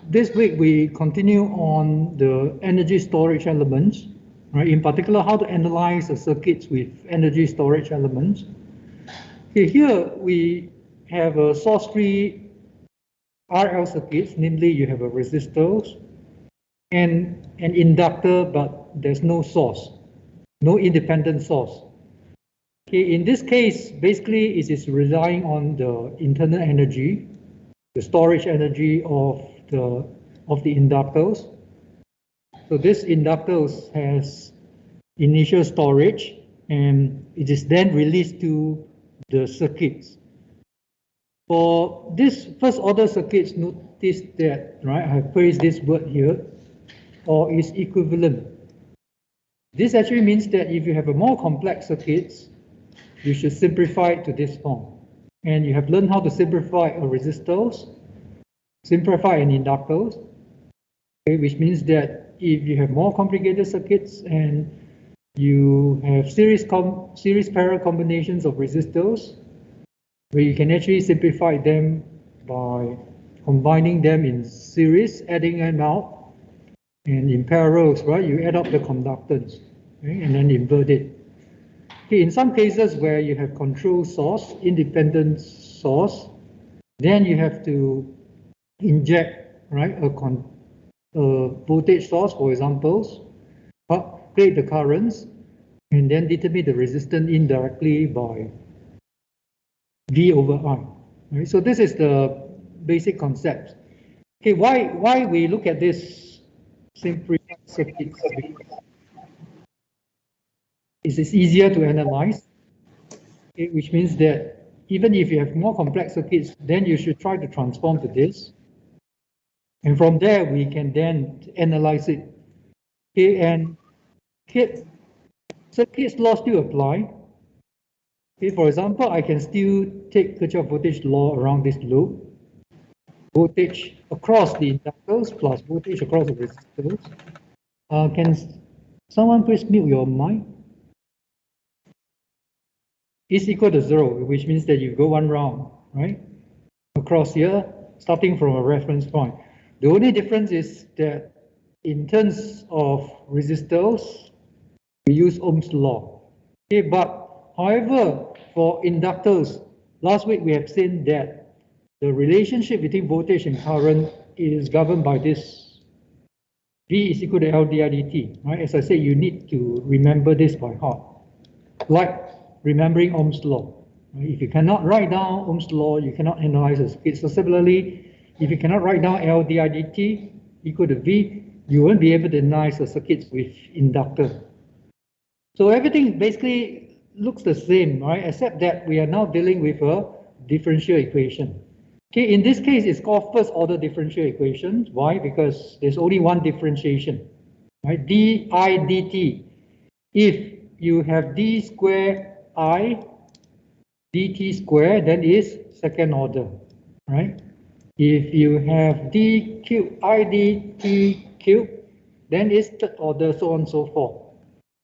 This week we continue on the energy storage elements, right? In particular, how to analyze the circuits with energy storage elements. Okay, here we have a source-free RL circuits, namely you have a resistor and an inductor, but there's no source, no independent source. Okay, in this case, basically it is relying on the internal energy, the storage energy of the inductors. So this inductors has initial storage and it is then released to the circuits. For this first order circuits, notice that, right, I have placed this word here, or is equivalent. This actually means that if you have a more complex circuits, you should simplify it to this form. And you have learned how to simplify a resistors, simplify an inductors, okay, which means that if you have more complicated circuits and you have series parallel combinations of resistors, where you can actually simplify them by combining them in series, adding them out, and in parallels, right, you add up the conductance, right, and then invert it. Okay, in some cases where you have control source, independent source, then you have to inject, right, a voltage source, for example, calculate the currents, and then determine the resistance indirectly by V over I. Right? So this is the basic concept. Okay, why we look at this simplified circuit? It is easier to analyze, okay, which means that even if you have more complex circuits, then you should try to transform to this. And from there, we can then analyze it. Okay, and circuits law still apply. Okay, for example, I can still take Kirchhoff voltage law around this loop. Voltage across the inductors plus voltage across the resistors. Can someone please mute your mic? Is equal to 0, which means that you go one round, right? Across here, starting from a reference point. The only difference is that in terms of resistors, we use Ohm's law. Okay, but however, for inductors, last week we have seen that the relationship between voltage and current is governed by this V is equal to L di dt, right? As I said, you need to remember this by heart, like remembering Ohm's law. Right? If you cannot write down Ohm's law, you cannot analyze a circuit. So similarly, if you cannot write down L di dt equal to V, you won't be able to analyze the circuits with inductor. So everything basically looks the same, right? Except that we are now dealing with a differential equation. Okay, in this case, it's called first order differential equation. Why? Because there's only one differentiation, right? di dt. If you have d square I dt square, then is second order, right? If you have d cube I dt cube, then is third order, so on and so forth.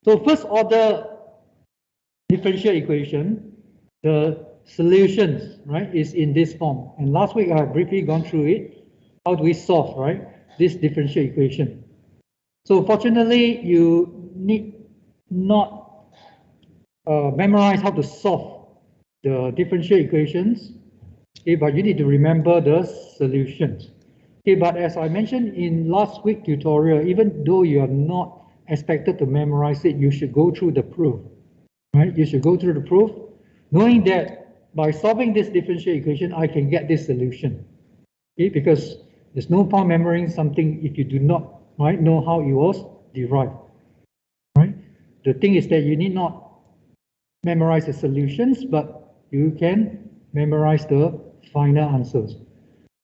So first order differential equation, the solutions, right, is in this form. And last week I have briefly gone through it. How do we solve, right, this differential equation? So fortunately, you need not memorize how to solve the differential equations, okay, but you need to remember the solutions. Okay, but as I mentioned in last week's tutorial, even though you are not expected to memorize it, you should go through the proof, right? You should go through the proof, knowing that by solving this differential equation, I can get this solution, okay? Because there's no point memorizing something if you do not, right, know how it was derived, right? The thing is that you need not memorize the solutions, but you can memorize the final answers.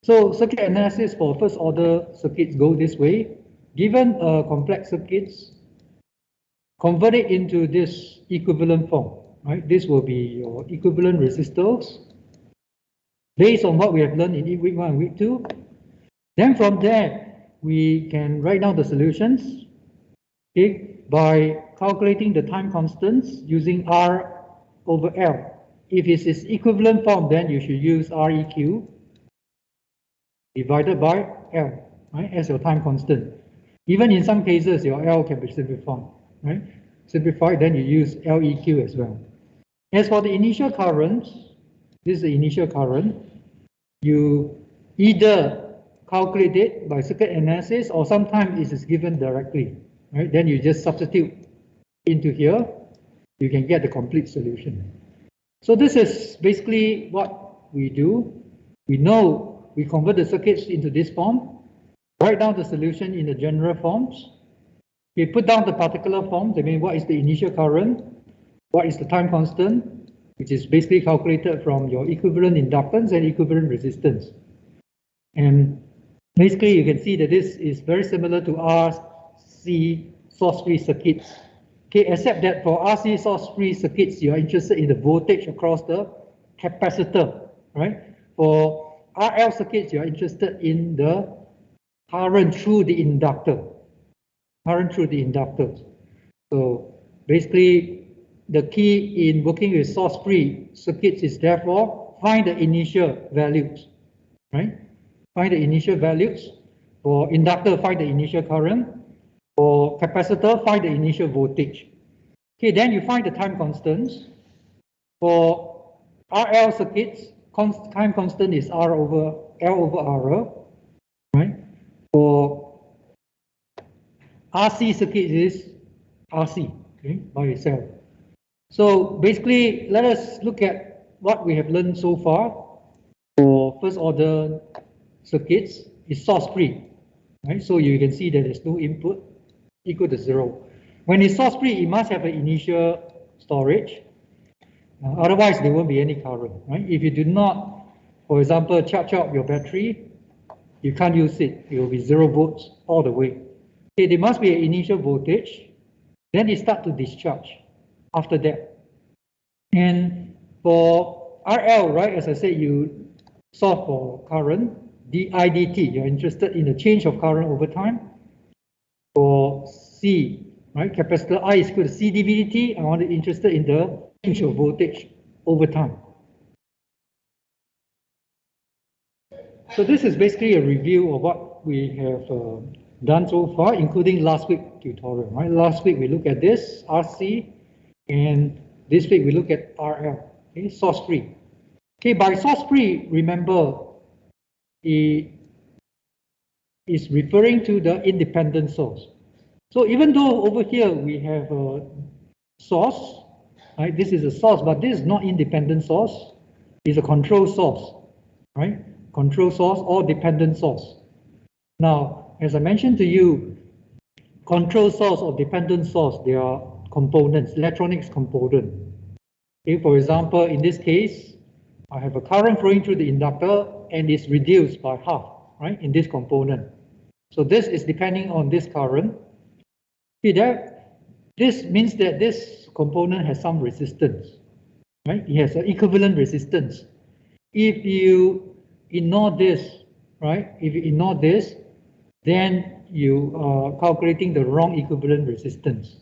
So circuit analysis for first order circuits go this way. Given a complex circuits, convert it into this equivalent form, right? This will be your equivalent resistors based on what we have learned in week 1 and week 2. Then from there, we can write down the solutions, okay, by calculating the time constants using R over L. If it is equivalent form, then you should use Req divided by L. right, as your time constant. Even in some cases, your L can be simplified, right? Simplified, then you use LEQ as well. As for the initial current, this is the initial current. You either calculate it by circuit analysis, or sometimes it is given directly, right? Then you just substitute into here, you can get the complete solution. So this is basically what we do. We know we convert the circuits into this form, write down the solution in the general forms. We put down the particular forms. I mean, what is the initial current? What is the time constant? Which is basically calculated from your equivalent inductance and equivalent resistance. And basically, you can see that this is very similar to RC source-free circuits. Okay, except that for RC source-free circuits, you are interested in the voltage across the capacitor, right? For RL circuits, you are interested in the current through the inductor. Current through the inductors. So basically, the key in working with source-free circuits is therefore find the initial values, right? Find the initial values. For inductor, find the initial current. For capacitor, find the initial voltage. Okay, then you find the time constants. For RL circuits, time constant is R over L over RL, right? For RC circuit is RC, okay, by itself. So basically, let us look at what we have learned so far. For first order circuits, is source-free, right? So you can see that there's no input equal to 0. When it's source-free, it must have an initial storage. Otherwise, there won't be any current, right? If you do not, for example, charge up your battery, you can't use it. It will be 0 volts all the way. Okay, there must be an initial voltage, then it starts to discharge after that. And for RL, right, as I said, you solve for current, dIdt, you're interested in the change of current over time. For C, right, capacitor I is equal to C dVdt, I'm only interested in the change of voltage over time. So this is basically a review of what we have done so far, including last week's tutorial, right? Last week we looked at this, RC, and this week we look at RL, okay, source-free. Okay, by source-free, remember, it is referring to the independent source. So even though over here we have a source, right? This is a source, but this is not independent source. It's a control source, right? Control source or dependent source. Now, as I mentioned to you, control source or dependent source, they are components, electronics component. Okay, for example, in this case, I have a current flowing through the inductor and it's reduced by half, right, in this component. So this is depending on this current. See that? This means that this component has some resistance, right? It has an equivalent resistance. If you ignore this, right? If you ignore this, then you are calculating the wrong equivalent resistance.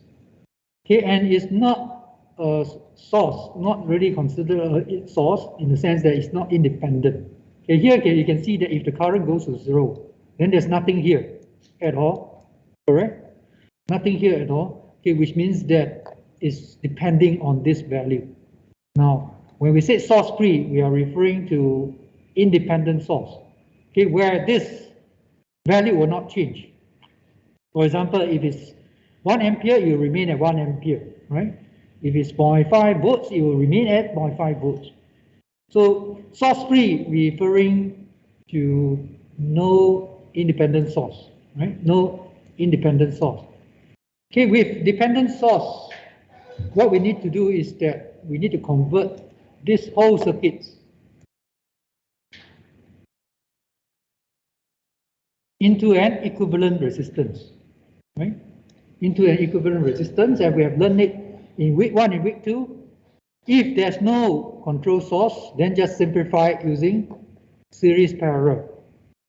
Okay, and it's not a source, not really considered a source in the sense that it's not independent. Okay, here you can see that if the current goes to 0, then there's nothing here at all, correct? Nothing here at all, okay, which means that it's depending on this value. Now, when we say source-free, we are referring to independent source, okay, where this value will not change. For example, if it's 1 ampere, it will remain at 1 ampere, right? If it's 0.5 volts, it will remain at 0.5 volts. So source-free referring to no independent source, right? No independent source. Okay, with dependent source, what we need to do is that we need to convert this whole circuit into an equivalent resistance, right? Into an equivalent resistance, and we have learned it in week 1 and week 2. If there's no control source, then just simplify it using series parallel,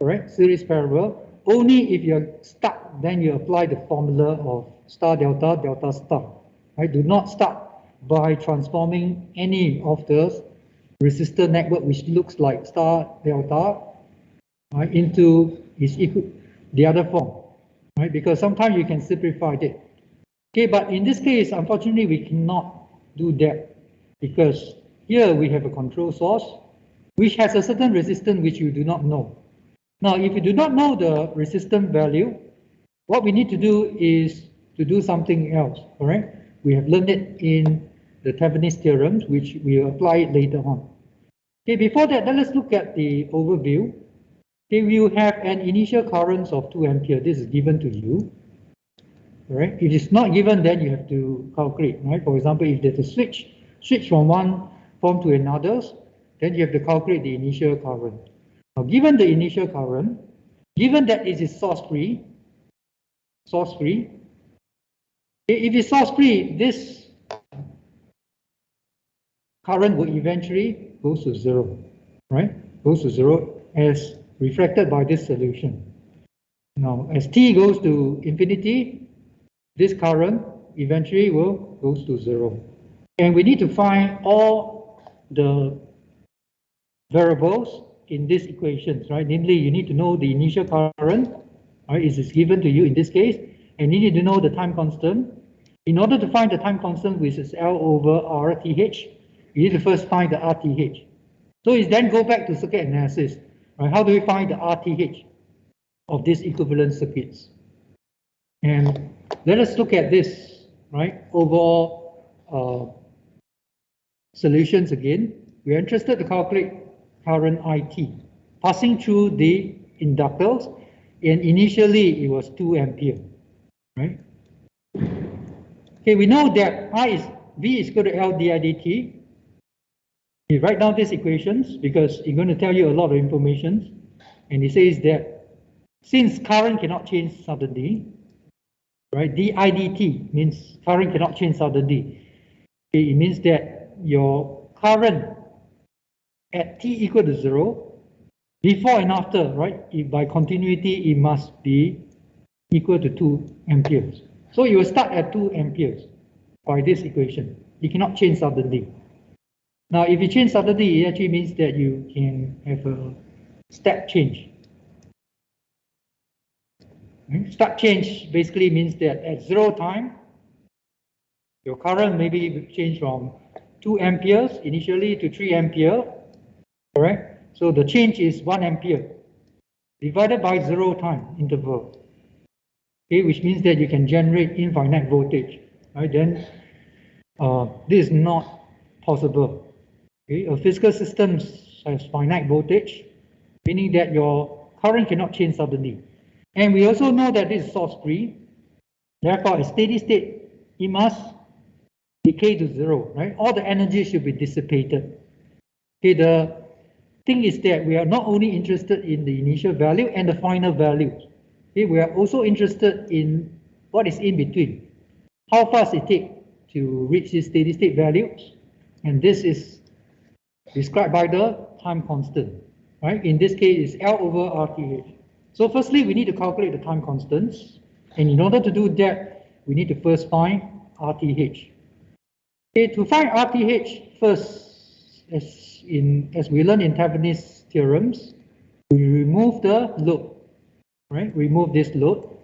correct? Series parallel. Only if you're stuck, then you apply the formula of star delta, delta star, right? Do not start by transforming any of the resistor network, which looks like star delta, right, into its the other form, right? Because sometimes you can simplify it. Okay, but in this case, unfortunately, we cannot do that because here we have a control source which has a certain resistance which you do not know. Now, if you do not know the resistance value, what we need to do is to do something else, correct? We have learned it in the Thevenin's theorems, which we will apply it later on. Okay, before that, let's look at the overview. Okay, we will have an initial current of 2 ampere. This is given to you. Right? If it's not given, then you have to calculate, right? For example, if there's a switch from one form to another, then you have to calculate the initial current. Now, given the initial current, given that it is source-free, if it's source-free, this current will eventually go to zero, right? Goes to zero as reflected by this solution. Now, as t goes to infinity, this current eventually will goes to zero. And we need to find all the variables in these equations, right? Namely, you need to know the initial current, right? It is given to you in this case, and you need to know the time constant. In order to find the time constant, which is L over RTH, you need to first find the RTH. So it's then go back to circuit analysis, right? How do we find the RTH of these equivalent circuits? And let us look at this, right? Overall solutions again. We are interested to calculate current IT passing through the inductors, and initially it was 2 ampere, right? Okay, we know that V is equal to L di dt. You write down these equations because it's going to tell you a lot of information, and it says that since current cannot change suddenly, right? di dt means current cannot change suddenly. Okay, it means that your current at t equal to 0, before and after, right? If by continuity, it must be equal to 2 amperes. So you will start at 2 amperes by this equation. You cannot change suddenly. Now, if you change suddenly, it actually means that you can have a step change. Step change basically means that at 0 time, your current may be changed from 2 amperes initially to 3 ampere, correct? So the change is 1 ampere divided by 0 time interval, okay, which means that you can generate infinite voltage, right? Then this is not possible. Okay? A physical system has finite voltage, meaning that your current cannot change suddenly. And we also know that this is source-free. Therefore, a steady state, it must decay to 0, right? All the energy should be dissipated. Okay, the thing is that we are not only interested in the initial value and the final value. Okay, we are also interested in what is in between. How fast it takes to reach this steady state values. And this is described by the time constant, right? In this case, it's L over RTH. So firstly, we need to calculate the time constants. And in order to do that, we need to first find RTH. Okay, to find RTH first, as we learned in Thevenin's theorems, we remove the load, right? Remove this load.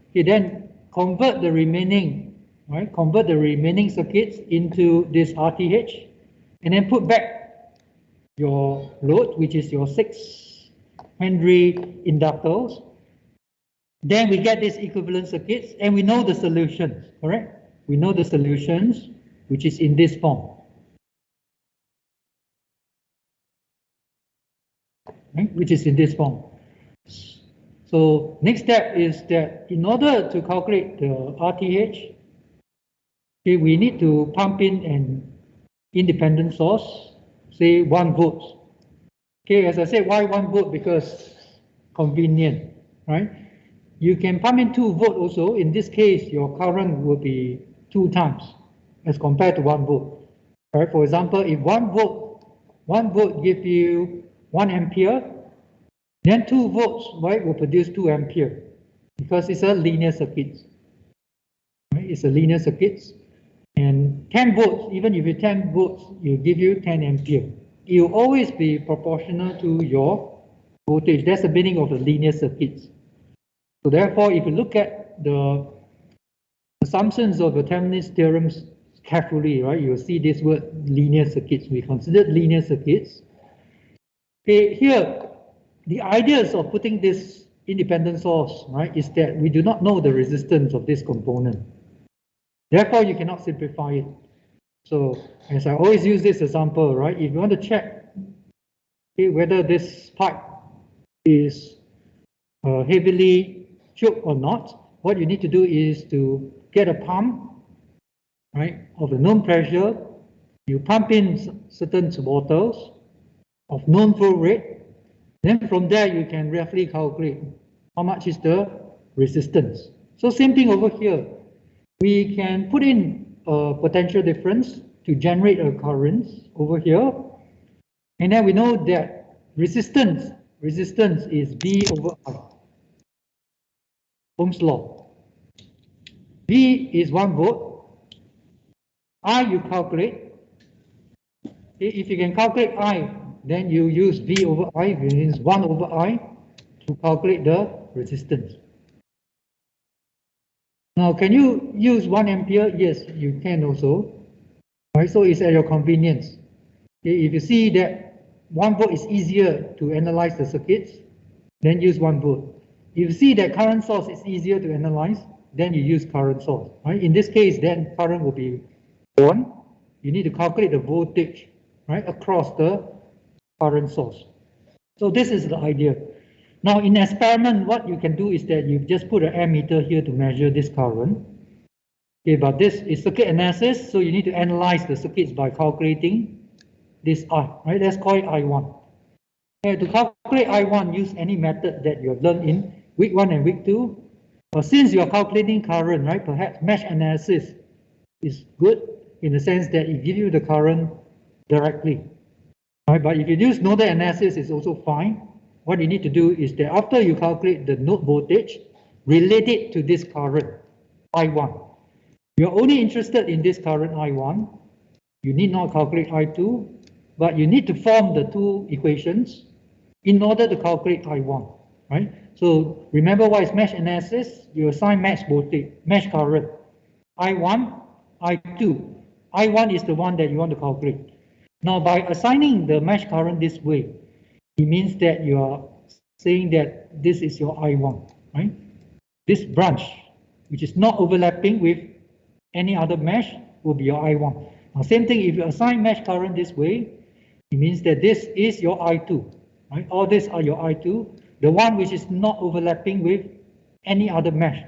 Okay, then convert the remaining, right? Convert the remaining circuits into this RTH, and then put back your load, which is your 6 Henry inductors. Then we get these equivalent circuits, and we know the solutions, correct? We know the solutions, which is in this form. Right? Which is in this form. So next step is that in order to calculate the RTH, okay, we need to pump in an independent source, say 1 volt. Okay, as I said, why 1 volt? Because convenient, right? You can pump in 2 volt also. In this case, your current will be 2 times as compared to 1 volt. Right? For example, if 1 volt gives you 1 ampere, then 2 volts, right, will produce 2 ampere because it's a linear circuit. Right? It's a linear circuit. And 10 volts, even if you 10 volts, will give you 10 ampere. It will always be proportional to your voltage. That's the meaning of the linear circuits. So therefore, if you look at the assumptions of the Thevenin's theorems carefully, right, you'll see this word linear circuits. We considered linear circuits. Okay, here, the ideas of putting this independent source, right, is that we do not know the resistance of this component. Therefore, you cannot simplify it. So, as I always use this example, right, if you want to check whether this pipe is heavily choked or not, what you need to do is to get a pump, right, of a known pressure. You pump in certain waters of known flow rate. Then from there, you can roughly calculate how much is the resistance. So same thing over here. We can put in a potential difference to generate a current over here. And then we know that resistance is V over I. Ohm's law. V is 1 volt. I you calculate. If you can calculate I, then you use V over I, which means 1 over I, to calculate the resistance. Now, can you use 1 ampere? Yes, you can also. Right, so it's at your convenience. Okay, if you see that 1 volt is easier to analyze the circuits, then use 1 volt. If you see that current source is easier to analyze, then you use current source. Right? In this case, then current will be 1. You need to calculate the voltage, right, across the current source. So this is the idea. Now, in experiment, what you can do is that you just put an ammeter here to measure this current. Okay, but this is circuit analysis, so you need to analyze the circuits by calculating this I, right? Let's call it I1. Okay, to calculate I1, use any method that you have learned in week 1 and week 2. But since you are calculating current, right, perhaps mesh analysis is good in the sense that it gives you the current directly. Right, but if you use nodal analysis, it's also fine. What you need to do is that after you calculate the node voltage, relate it to this current, I1. You're only interested in this current I1. You need not calculate I2, but you need to form the two equations in order to calculate I1, right? So remember what is mesh analysis? You assign mesh voltage, mesh current, I1, I2. I1 is the one that you want to calculate. Now, by assigning the mesh current this way, it means that you are saying that this is your I1, right? This branch, which is not overlapping with any other mesh, will be your I1. Now, same thing, if you assign mesh current this way, it means that this is your I2, right? All these are your I2, the one which is not overlapping with any other mesh.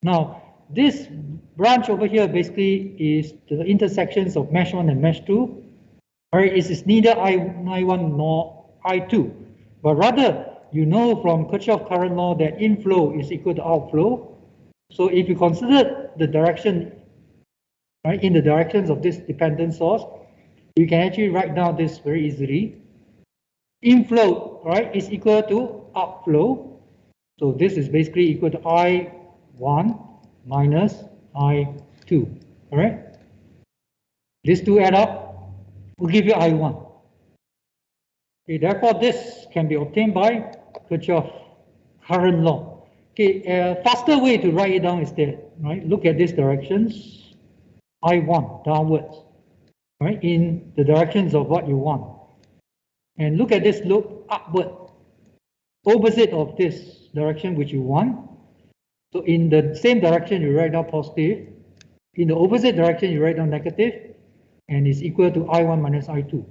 Now, this branch over here basically is the intersections of mesh 1 and mesh 2. Right, it is neither I1 nor I2, but rather you know from Kirchhoff current law that inflow is equal to outflow. So if you consider the direction, right, in the directions of this dependent source, you can actually write down this very easily. Inflow, right, is equal to outflow. So this is basically equal to I1 minus I2, all right? These two add up will give you I1. Okay, therefore, this can be obtained by Kirchhoff current law. Okay, a faster way to write it down is that, right? Look at these directions, I1 downwards, right? In the directions of what you want, and look at this loop upward, opposite of this direction which you want. So in the same direction, you write down positive. In the opposite direction, you write down negative. And is equal to I1 minus I2.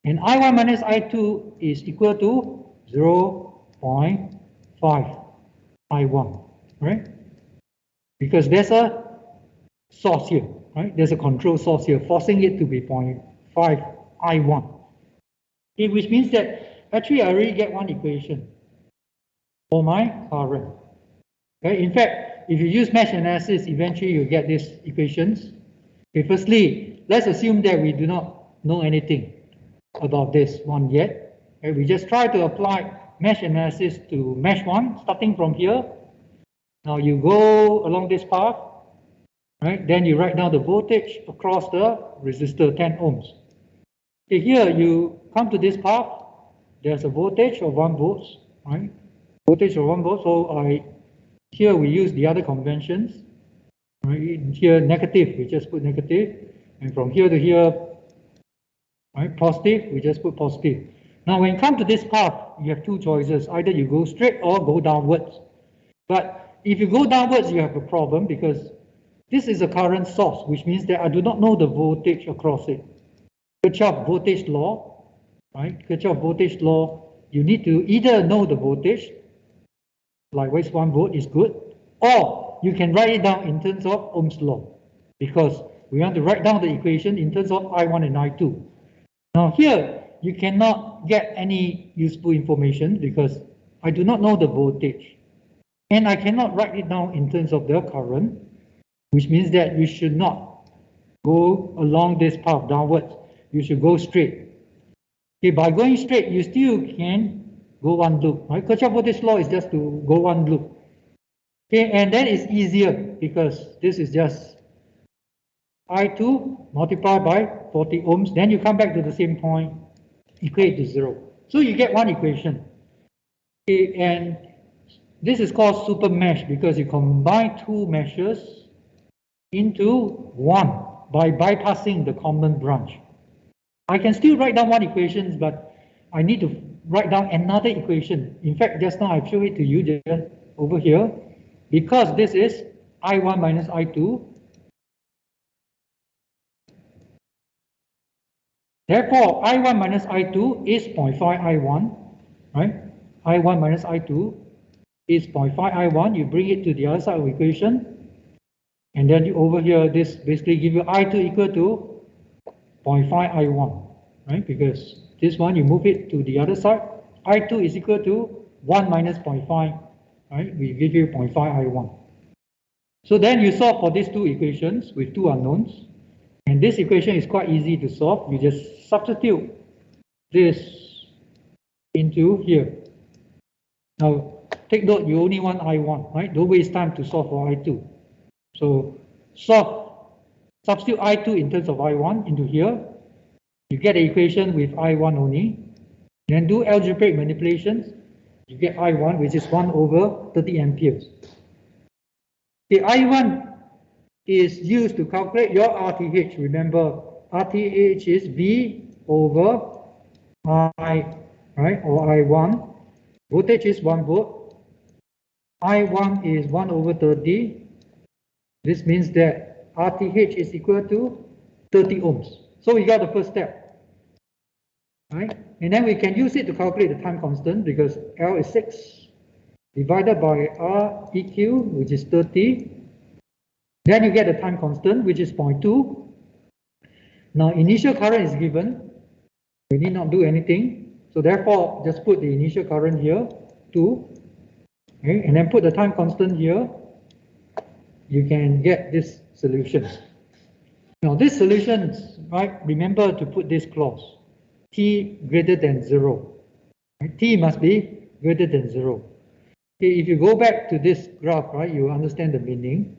And I1 minus I2 is equal to 0.5 I1, right? Because there's a source here, right? There's a control source here, forcing it to be 0.5 I1. Okay, which means that actually I already get one equation for my current. Okay, in fact, if you use mesh analysis, eventually you get these equations. Okay, firstly, let's assume that we do not know anything about this one yet. Okay, we just try to apply mesh analysis to mesh 1, starting from here. Now you go along this path, right? Then you write down the voltage across the resistor, 10 ohms. Okay, here you come to this path. There's a voltage of 1 volt. right? Voltage of 1 volt, so here we use the other conventions, right? Here negative, we just put negative, and from here to here, right, positive, we just put positive. Now when you come to this path, you have two choices, either you go straight or go downwards. But if you go downwards, you have a problem because this is a current source, which means that I do not know the voltage across it. Kirchhoff voltage law, right? Kirchhoff voltage law, you need to either know the voltage, likewise 1 volt is good, or you can write it down in terms of Ohm's law, because we want to write down the equation in terms of I1 and I2. Now here, you cannot get any useful information because I do not know the voltage. And I cannot write it down in terms of the current, which means that you should not go along this path downwards. You should go straight. Okay, by going straight, you still can go one loop. Right? Kirchhoff voltage law is just to go one loop. Okay, and then it's easier because this is just I2 multiplied by 40 ohms. Then you come back to the same point, equate to 0. So you get one equation. Okay, and this is called super mesh because you combine two meshes into one by bypassing the common branch. I can still write down one equation, but I need to write down another equation. In fact, just now I've shown it to you just over here. Because this is I1 minus I2. Therefore, I1 minus I2 is 0.5 I1, right? I1 minus I2 is 0.5 I1. You bring it to the other side of the equation. And then over here, this basically gives you I2 equal to 0.5 I1, right? Because this one, you move it to the other side. I2 is equal to 1 minus 0.5, right? We give you 0.5 I1. So then you solve for these two equations with two unknowns. And this equation is quite easy to solve. You just substitute this into here. Now, take note, you only want I1, right? Don't waste time to solve for I2. So substitute I2 in terms of I1 into here. You get the equation with I1 only. Then do algebraic manipulations. You get I1, which is 1 over 30 amperes. The I1 is used to calculate your RTH. Remember, RTH is V over I, right, or I1. Voltage is 1 volt. I1 is 1 over 30. This means that RTH is equal to 30 ohms. So we got the first step, right? And then we can use it to calculate the time constant because L is 6 divided by REQ, which is 30. Then you get the time constant, which is 0.2. Now, initial current is given. We need not do anything. So therefore, just put the initial current here, 2. Okay, and then put the time constant here. You can get this solution. Now, this solution, right, remember to put this clause. T greater than 0. Right? T must be greater than 0. Okay, if you go back to this graph, right, you understand the meaning.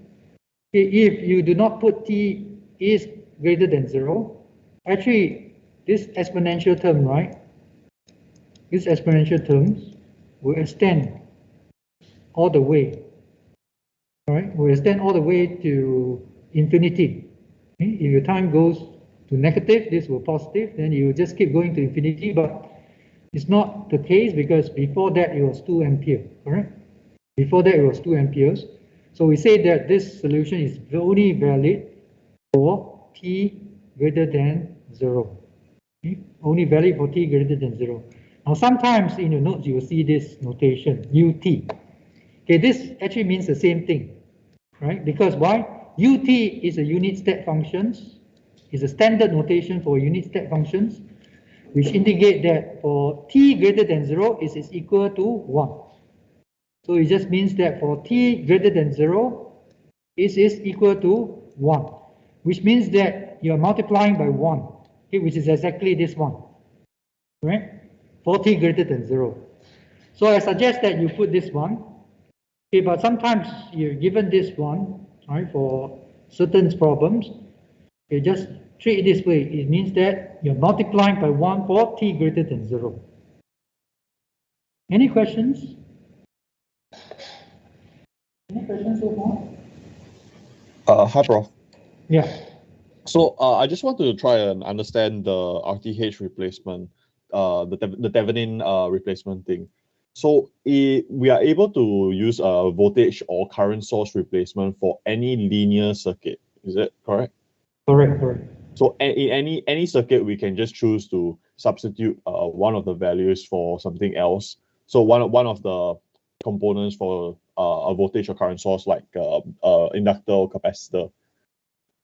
If you do not put t is greater than 0, actually this exponential term, right? This exponential terms will extend all the way, right? Will extend all the way to infinity. Okay? If your time goes to negative, this will positive, then you just keep going to infinity, but it's not the case because before that it was 2 ampere, correct? Before that it was 2 amperes. So we say that this solution is only valid for t greater than 0. Okay? Only valid for t greater than 0. Now sometimes in your notes you will see this notation, ut. Okay, this actually means the same thing, right? Because why? Ut is a unit step functions, is a standard notation for unit step functions, which indicate that for t greater than 0 is equal to 1. So it just means that for t greater than 0, it is equal to 1, which means that you are multiplying by 1, okay, which is exactly this one, right? For t greater than 0. So I suggest that you put this one, okay, but sometimes you're given this one, right, for certain problems, okay, just treat it this way. It means that you're multiplying by 1 for t greater than 0. Any questions? Any questions so far? Hi, Prof. Yeah. So I just want to try and understand the RTH replacement, the Thevenin replacement thing. So we are able to use a voltage or current source replacement for any linear circuit. Is that correct? Correct, correct. So in any circuit, we can just choose to substitute one of the values for something else. So one of the components for a voltage or current source, like inductor or capacitor.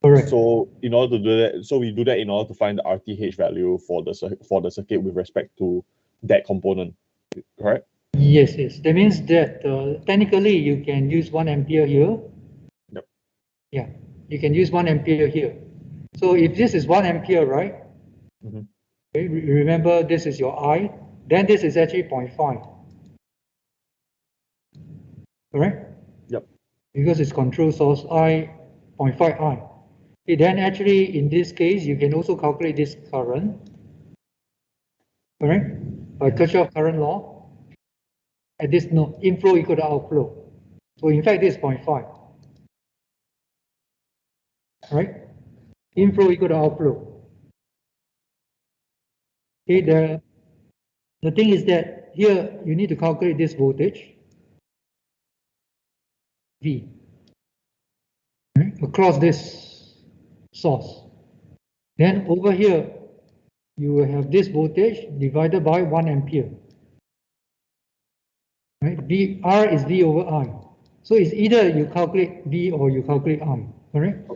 Correct. So in order to do that, so we do that in order to find the RTH value for the circuit with respect to that component, correct? Yes, yes. That means that technically you can use 1 ampere here. Yep. Yeah, you can use 1 ampere here. So if this is 1 ampere, right? Mm-hmm. Okay, remember this is your I, then this is actually 0.5. Correct? Yep. Because it's control source I, 0.5 I. Okay, then actually in this case, you can also calculate this current. Correct? By Kirchhoff current law. At this node, inflow equal to outflow. So in fact, this is 0.5. Right? Inflow equal to outflow. Okay, the thing is that here you need to calculate this voltage V, right, across this source. Then over here you will have this voltage divided by 1 ampere. Right? R is V over I. So it's either you calculate V or you calculate I. Correct?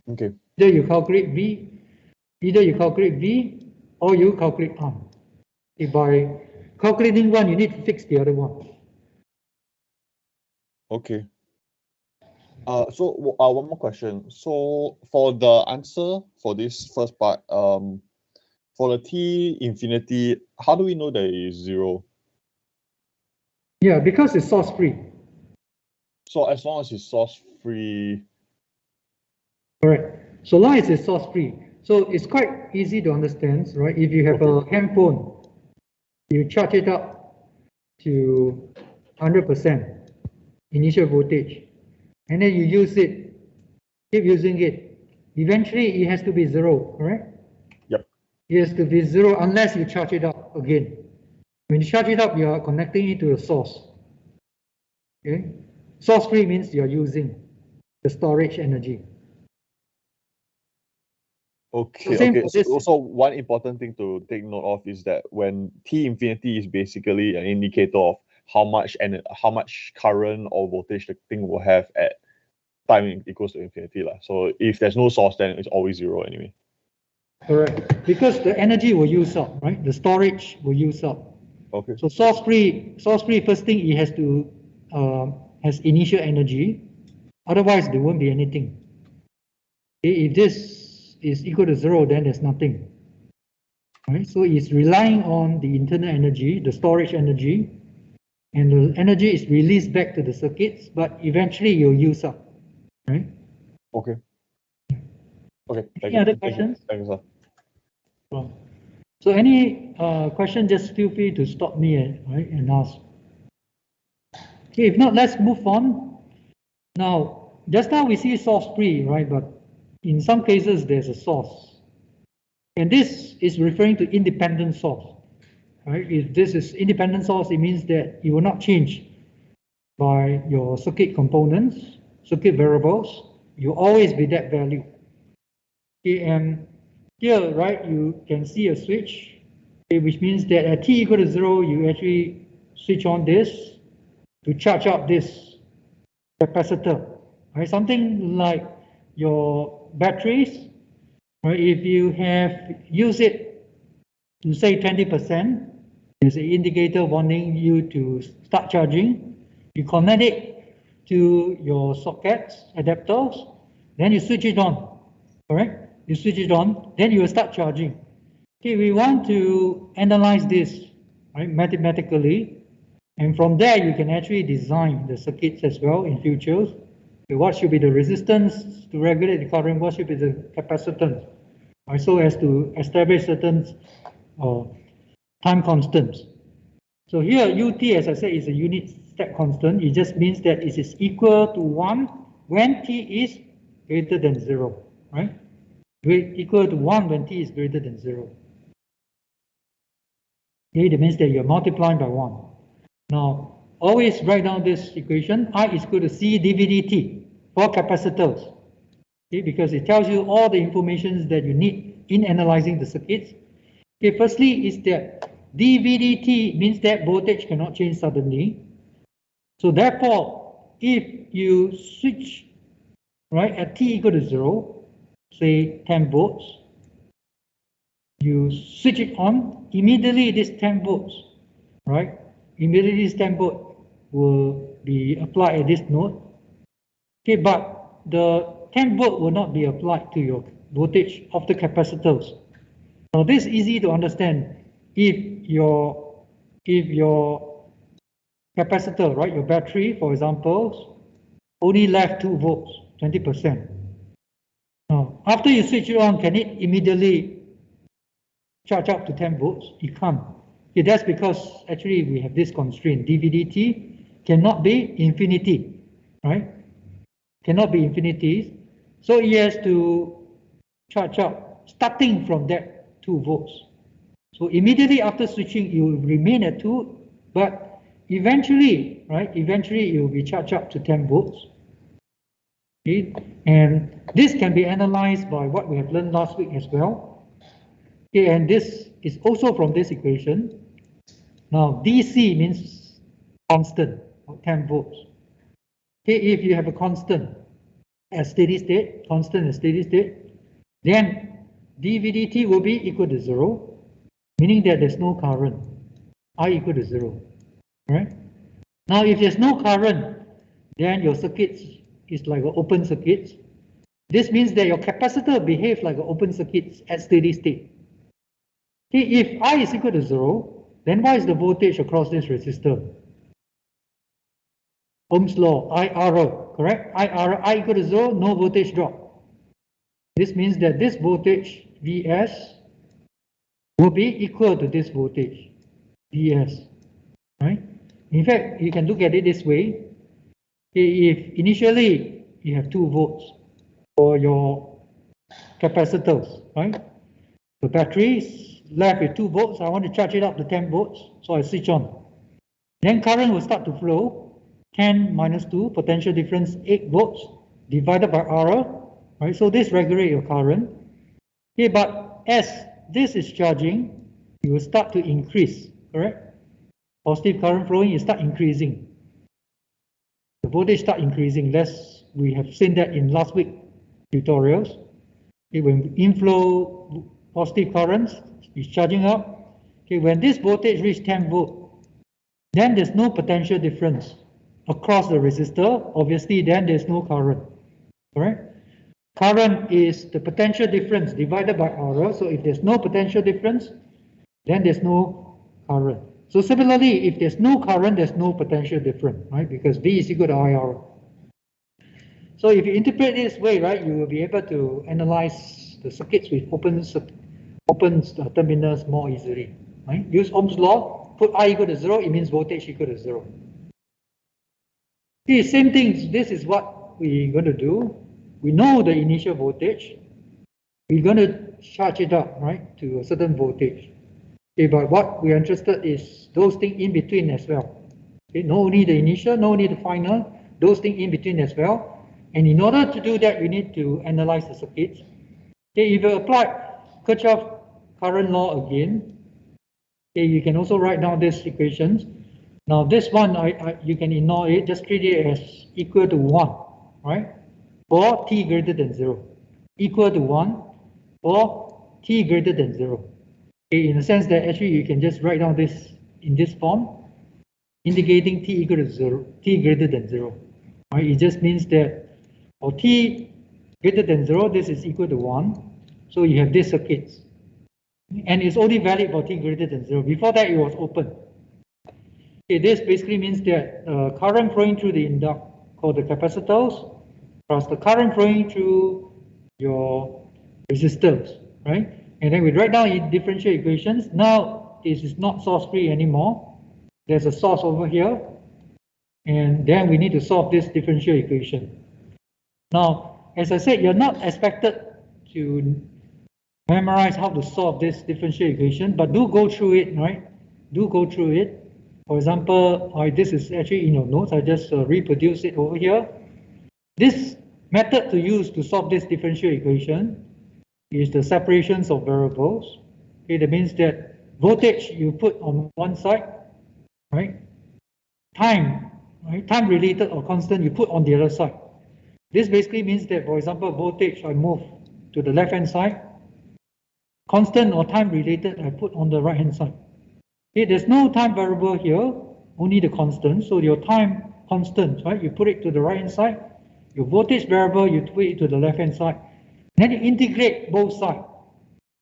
Okay. Either you calculate V or you calculate I. If by calculating one, you need to fix the other one. Okay. So one more question. So for the answer for this first part, for the T infinity, how do we know that it is 0? Yeah, because it's source free. So as long as it's source free. Correct. So long as it's source free. So it's quite easy to understand, right? If you have a handphone, you charge it up to 100% initial voltage, and then you use it, keep using it. Eventually, it has to be 0, correct? Yep. It has to be 0 unless you charge it up again. When you charge it up, you are connecting it to the source. Okay? Source free means you are using the storage energy. Okay, So okay. So also one important thing to take note of is that when T infinity is basically an indicator of how much current or voltage the thing will have at time equals to infinity. So if there's no source, then it's always 0 anyway. Correct. Because the energy will use up, right? The storage will use up. Okay. So source free, first thing it has to has initial energy. Otherwise, there won't be anything. Okay, if this is equal to 0, then there's nothing. Right? So it's relying on the internal energy, the storage energy, and the energy is released back to the circuits, but eventually you'll use up. Right? Okay. Okay. Any other questions? Thank you, sir. So any question, just feel free to stop me and ask. Okay, if not, let's move on. Now, just now we see source free, right? But in some cases, there's a source. And this is referring to independent source, right? If this is independent source, it means that it will not change by your circuit components, circuit variables. You always be that value. Okay, and here, right, you can see a switch, okay, which means that at t equal to 0, you actually switch on this to charge up this capacitor, right? Something like your batteries, right? If you have used it to say 20%, there's an indicator warning you to start charging. You connect it to your sockets, adapters, then you switch it on, correct? You switch it on, then you will start charging. Okay, we want to analyze this, right, mathematically. And from there, you can actually design the circuits as well in future. What should be the resistance to regulate the current? What should be the capacitance? Right, so as to establish certain time constants. So here UT, as I said, is a unit step constant. It just means that it is equal to 1 when t is greater than 0, right? Equal to 1 when t is greater than 0. Okay, that means that you're multiplying by 1. Now, always write down this equation, I is equal to C dVdt for capacitors. Okay, because it tells you all the information that you need in analyzing the circuits. Okay, firstly is that dVdt means that voltage cannot change suddenly. So therefore, if you switch, right, at t equal to 0, say 10 volts, you switch it on, immediately this 10 volts, right, immediately this 10 volt will be applied at this node. Okay, but the 10 volt will not be applied to your voltage of the capacitors. Now this is easy to understand. If your capacitor, right, your battery, for example, only left 2 volts, 20%. Now, after you switch it on, can it immediately charge up to 10 volts? It can't. Okay, that's because actually we have this constraint. dVdt cannot be infinity, right? Cannot be infinity. So it has to charge up starting from that 2 volts. So immediately after switching, it will remain at 2, but eventually, right, eventually it will be charged up to 10 volts. Okay? And this can be analyzed by what we have learned last week as well. Okay, and this is also from this equation. Now, DC means constant, 10 volts. Okay, if you have a constant at steady state, constant at steady state, then dVdt will be equal to 0, meaning that there's no current, I equal to 0, right? Now, if there's no current, then your circuit is like an open circuit. This means that your capacitor behaves like an open circuit at steady state. Okay, if I is equal to 0, then what is the voltage across this resistor? Ohm's law, IR, correct? I equal to 0, no voltage drop. This means that this voltage, Vs, will be equal to this voltage, Vs, right? In fact, you can look at it this way. If initially you have 2 volts for your capacitors, right? The battery is left with 2 volts. I want to charge it up to 10 volts, so I switch on. Then current will start to flow. 10 minus 2, potential difference 8 volts divided by R, right? So this regulates your current. Okay, but as this is charging, it will start to increase, correct? Positive current flowing, it start increasing. The voltage start increasing. We have seen that in last week tutorials. Okay, when inflow positive currents is charging up. Okay, when this voltage reaches 10 volt, then there's no potential difference across the resistor. Obviously, then there's no current, correct? Current is the potential difference divided by R. So if there's no potential difference, then there's no current. So similarly, if there's no current, there's no potential difference, right? Because V is equal to IR. So if you interpret this way, right, you will be able to analyze the circuits with open terminals more easily, right? Use Ohm's law, put I equal to 0, it means voltage equal to 0. See, same thing, this is what we're going to do. We know the initial voltage. We're going to charge it up, right, to a certain voltage. Okay, but what we're interested is those things in between as well. Okay, not only the initial, not only the final, those things in between as well. And in order to do that, we need to analyze the circuits. Okay, if you apply Kirchhoff current law again, okay, you can also write down these equations. Now this one, you can ignore it, just treat it as equal to 1, right? For t greater than 0. Equal to 1 for t greater than 0. Okay, in the sense that actually you can just write down this in this form, indicating t equal to 0, t greater than 0. Right? It just means that for t greater than 0, this is equal to 1. So you have this circuit. And it's only valid for t greater than 0. Before that, it was open. Okay, this basically means that current flowing through the inductor, called the capacitors, plus the current flowing through your resistors, right? And then we write down in differential equations. Now this is not source free anymore. there's a source over here, and then we need to solve this differential equation. Now, as I said, you're not expected to memorize how to solve this differential equation, but do go through it, right? Do go through it. For example, this is actually in your notes. I just reproduce it over here. This method to use to solve this differential equation is the separations of variables. Okay, that means that voltage you put on one side, right? Time, right? Time related or constant you put on the other side. This basically means that, for example, voltage I move to the left hand side, constant or time related I put on the right hand side. Okay, there's no time variable here, only the constant. So your time constant, right? You put it to the right hand side. Your voltage variable, you put it to the left hand side. Then you integrate both sides.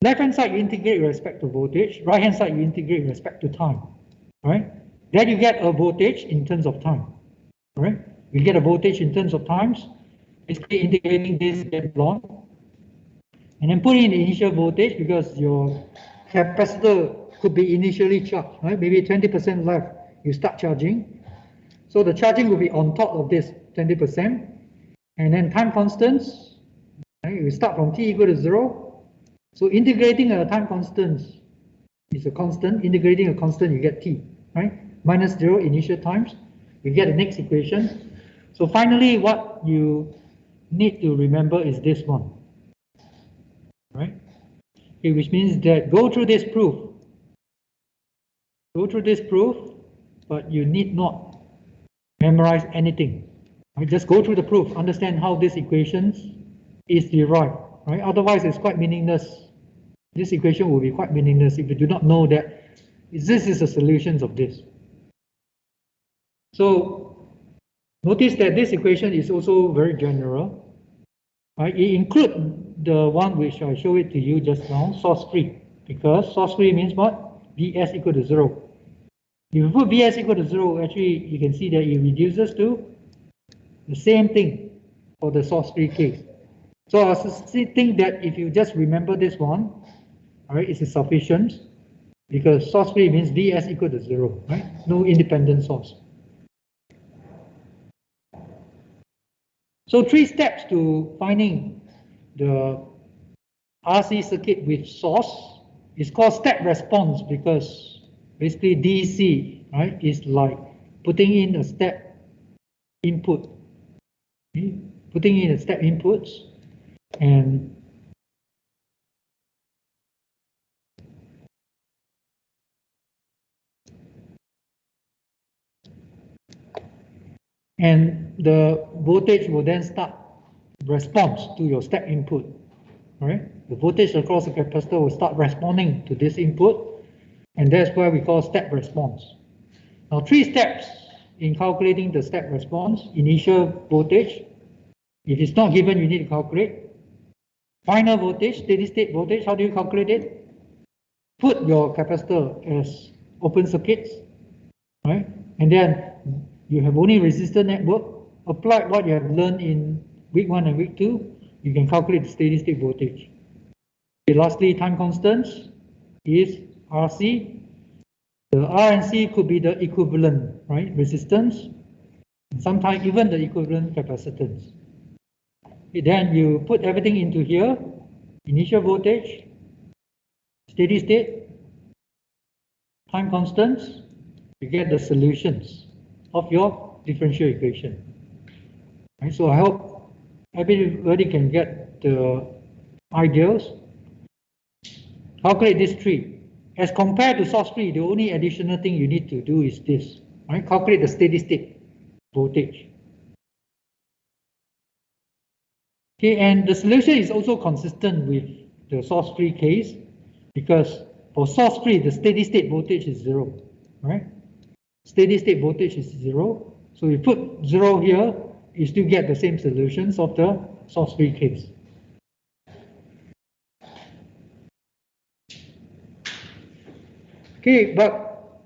Left hand side you integrate with respect to voltage. Right hand side you integrate with respect to time. Right? Then you get a voltage in terms of time. Right? You get a voltage in terms of times. Basically integrating this get long. And then put in the initial voltage because your capacitor could be initially charged, right? Maybe 20% left, you start charging. So the charging will be on top of this 20%. And then time constants, right? We start from t equal to 0. So integrating a time constant is a constant. Integrating a constant, you get t, right? Minus 0 initial times, you get the next equation. So finally, what you need to remember is this one, right? Okay, which means that go through this proof. Go through this proof, but you need not memorize anything. Right? Just go through the proof, understand how this equations is derived. Right? Otherwise, it's quite meaningless. This equation will be quite meaningless if you do not know that this is the solutions of this. So notice that this equation is also very general. Right? It includes the one which I showed it to you just now, source free, because source free means what? Vs equal to 0. If you put Vs equal to 0, actually you can see that it reduces to the same thing for the source free case. So I think that if you just remember this one, all right, it's sufficient because source free means Vs equal to 0, right? No independent source. So 3 steps to finding the RC circuit with source is called step response because basically DC, right, is like putting in a step input. Okay? Putting in a step inputs and the voltage will then start response to your step input. Right? The voltage across the capacitor will start responding to this input, and that's why we call step response. Now 3 steps in calculating the step response. Initial voltage, if it's not given, you need to calculate. Final voltage, steady state voltage, how do you calculate it? Put your capacitor as open circuits, right? And then you have only resistor network. Apply what you have learned in week 1 and week 2. You can calculate the steady state voltage. Okay, lastly, time constants is RC. The R and C could be the equivalent, right? Resistance. Sometimes even the equivalent capacitance. Okay, then you put everything into here. Initial voltage, steady state, time constants. You get the solutions of your differential equation. Right, so I hope everybody can get the ideas. Calculate these 3. As compared to source free, the only additional thing you need to do is this. Right? Calculate the steady state voltage. Okay, and the solution is also consistent with the source free case because for source free, the steady state voltage is 0. Right? Steady state voltage is 0. So you put 0 here, you still get the same solutions of the source free case. Okay, but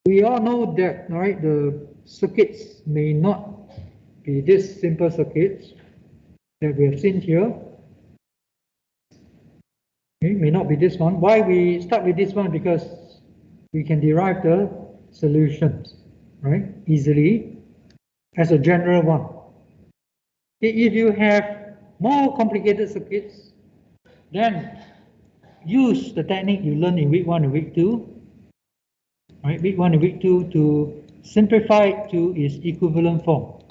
we all know that, right, the circuits may not be this simple circuits that we have seen here. Okay, may not be this one. Why we start with this one? Because we can derive the solutions, right? Easily as a general one. If you have more complicated circuits, then use the technique you learned in week 1 and week 2, right? Week 1 and week 2 to simplify it to its equivalent form.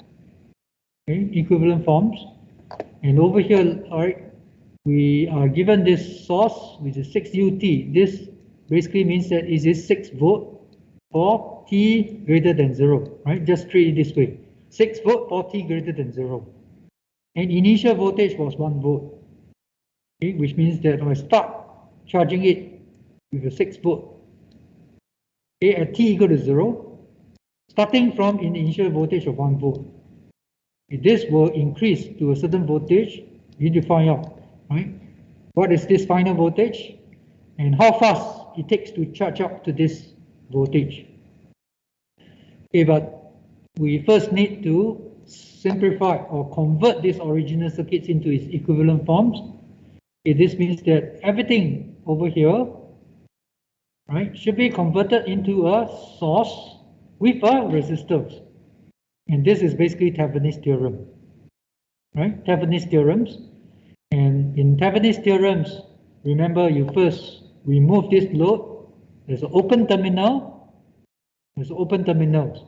Okay, equivalent forms. And over here, all right, we are given this source, which is 6 UT. This basically means that it is 6 volt for t greater than 0, right? Just treat it this way. 6 volt for t greater than 0. And initial voltage was 1 volt, okay, which means that I start charging it with a 6 volt. Okay, at t equal to 0, starting from an initial voltage of 1 volt. This will increase to a certain voltage. You need to find out, right? What is this final voltage and how fast it takes to charge up to this voltage. Okay, but we first need to simplify or convert these original circuits into its equivalent forms. Okay, this means that everything over here, right, should be converted into a source with a resistor. And this is basically Thevenin's theorem, right? Thevenin's theorems. And in Thevenin's theorems, remember you first remove this load. There's an open terminal. There's open terminals.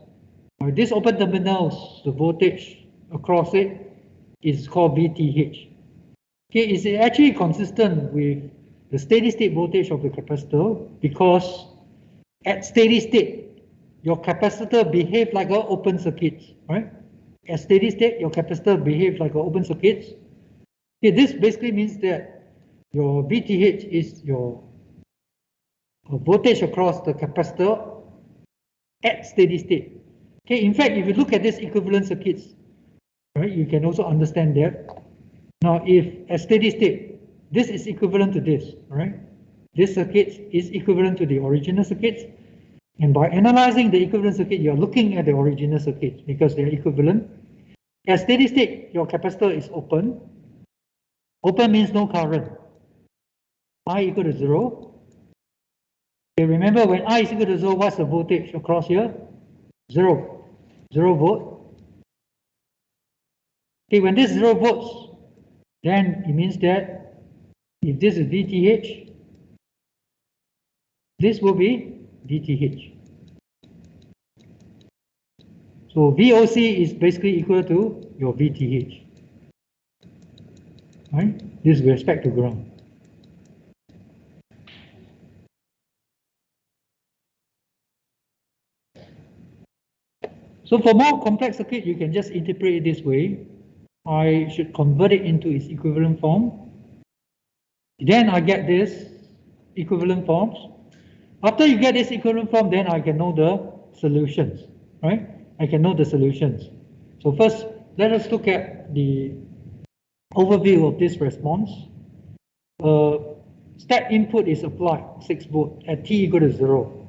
This open terminals, the voltage across it is called VTH. Okay, it's actually consistent with the steady state voltage of the capacitor because at steady state, your capacitor behaves like an open circuit, right? At steady state, your capacitor behaves like an open circuit. Okay, this basically means that your VTH is your voltage across the capacitor at steady state. Okay, in fact, if you look at these equivalent circuits, right, you can also understand that. Now, if at steady state, this is equivalent to this, right? This circuit is equivalent to the original circuits. And by analyzing the equivalent circuit, you're looking at the original circuit because they're equivalent. At steady state, your capacitor is open. Open means no current. I equal to 0. Okay, remember when I is equal to 0, what's the voltage across here? 0. 0 volt. Okay, when this 0 volts, then it means that if this is VTH, this will be VTH. So VOC is basically equal to your VTH, right? This with respect to ground. So for more complex circuit, you can just interpret it this way. I should convert it into its equivalent form. Then I get this equivalent forms. After you get this equivalent form, then I can know the solutions, right? I can know the solutions. So first, let us look at the overview of this response. Step input is applied, 6 volt at t equal to 0.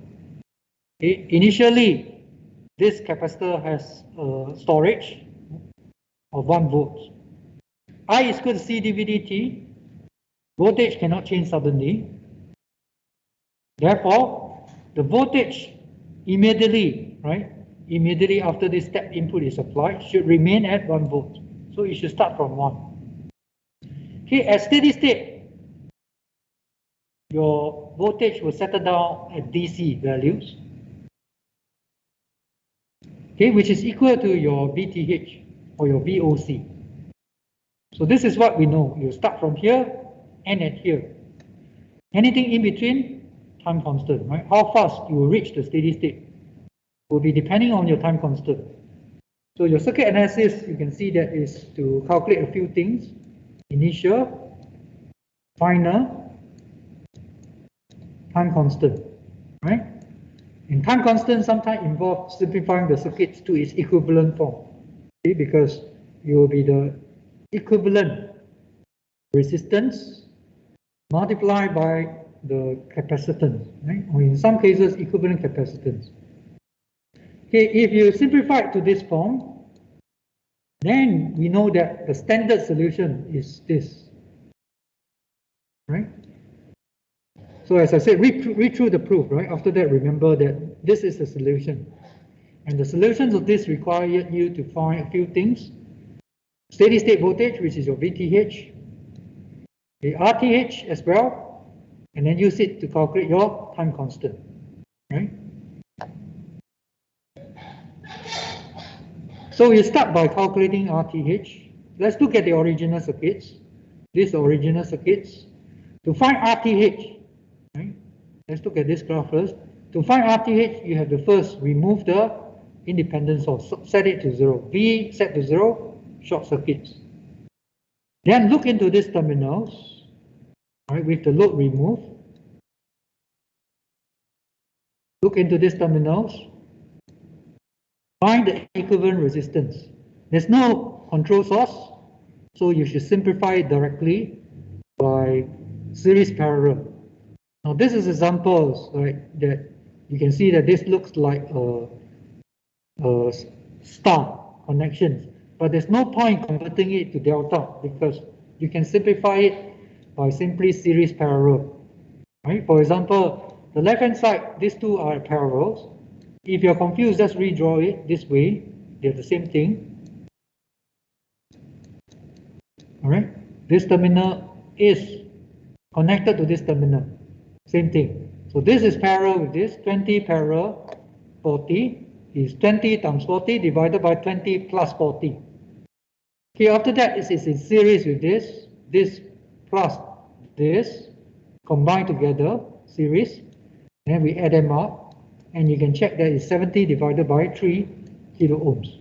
Okay. Initially, this capacitor has storage of 1 volt. I is equal to C dV/dt. Voltage cannot change suddenly. Therefore, the voltage immediately, right, immediately after this step input is applied, should remain at 1 volt. So it should start from 1. Okay, at steady state, your voltage will settle down at DC values, okay, which is equal to your VTH or your VOC. So this is what we know. You start from here and at here. Anything in between, time constant, right? How fast you will reach the steady state will be depending on your time constant. So your circuit analysis, you can see that is to calculate a few things: initial, final, time constant, right? And time constant sometimes involves simplifying the circuits to its equivalent form, okay? Because it will be the equivalent resistance multiplied by the capacitance, right? Or in some cases, equivalent capacitance. Okay, if you simplify it to this form, then we know that the standard solution is this, right? So as I said, read through the proof, right? After that, remember that this is the solution. And the solutions of this require you to find a few things. Steady state voltage, which is your VTH, the RTH as well, and then use it to calculate your time constant, right? So we start by calculating RTH. Let's look at the original circuits. These original circuits. To find RTH, right? Let's look at this graph first. To find RTH, you have to first remove the independent source, set it to 0. V set to 0, short circuits. Then look into these terminals, right, with the load removed. Look into these terminals. Find the equivalent resistance. There's no control source, so you should simplify it directly by series parallel. Now this is examples, right, that you can see that this looks like a star connections, but there's no point converting it to delta because you can simplify it by simply series parallel, right? For example, the left hand side, these two are parallels. If you're confused, just redraw it this way. They're the same thing. All right, this terminal is connected to this terminal, same thing. So this is parallel with this, 20 parallel 40 is 20 times 40 divided by 20 plus 40. Okay, after that, this is in series with this plus this, combined together, series, then we add them up, and you can check that it's 70 divided by 3 kilo ohms.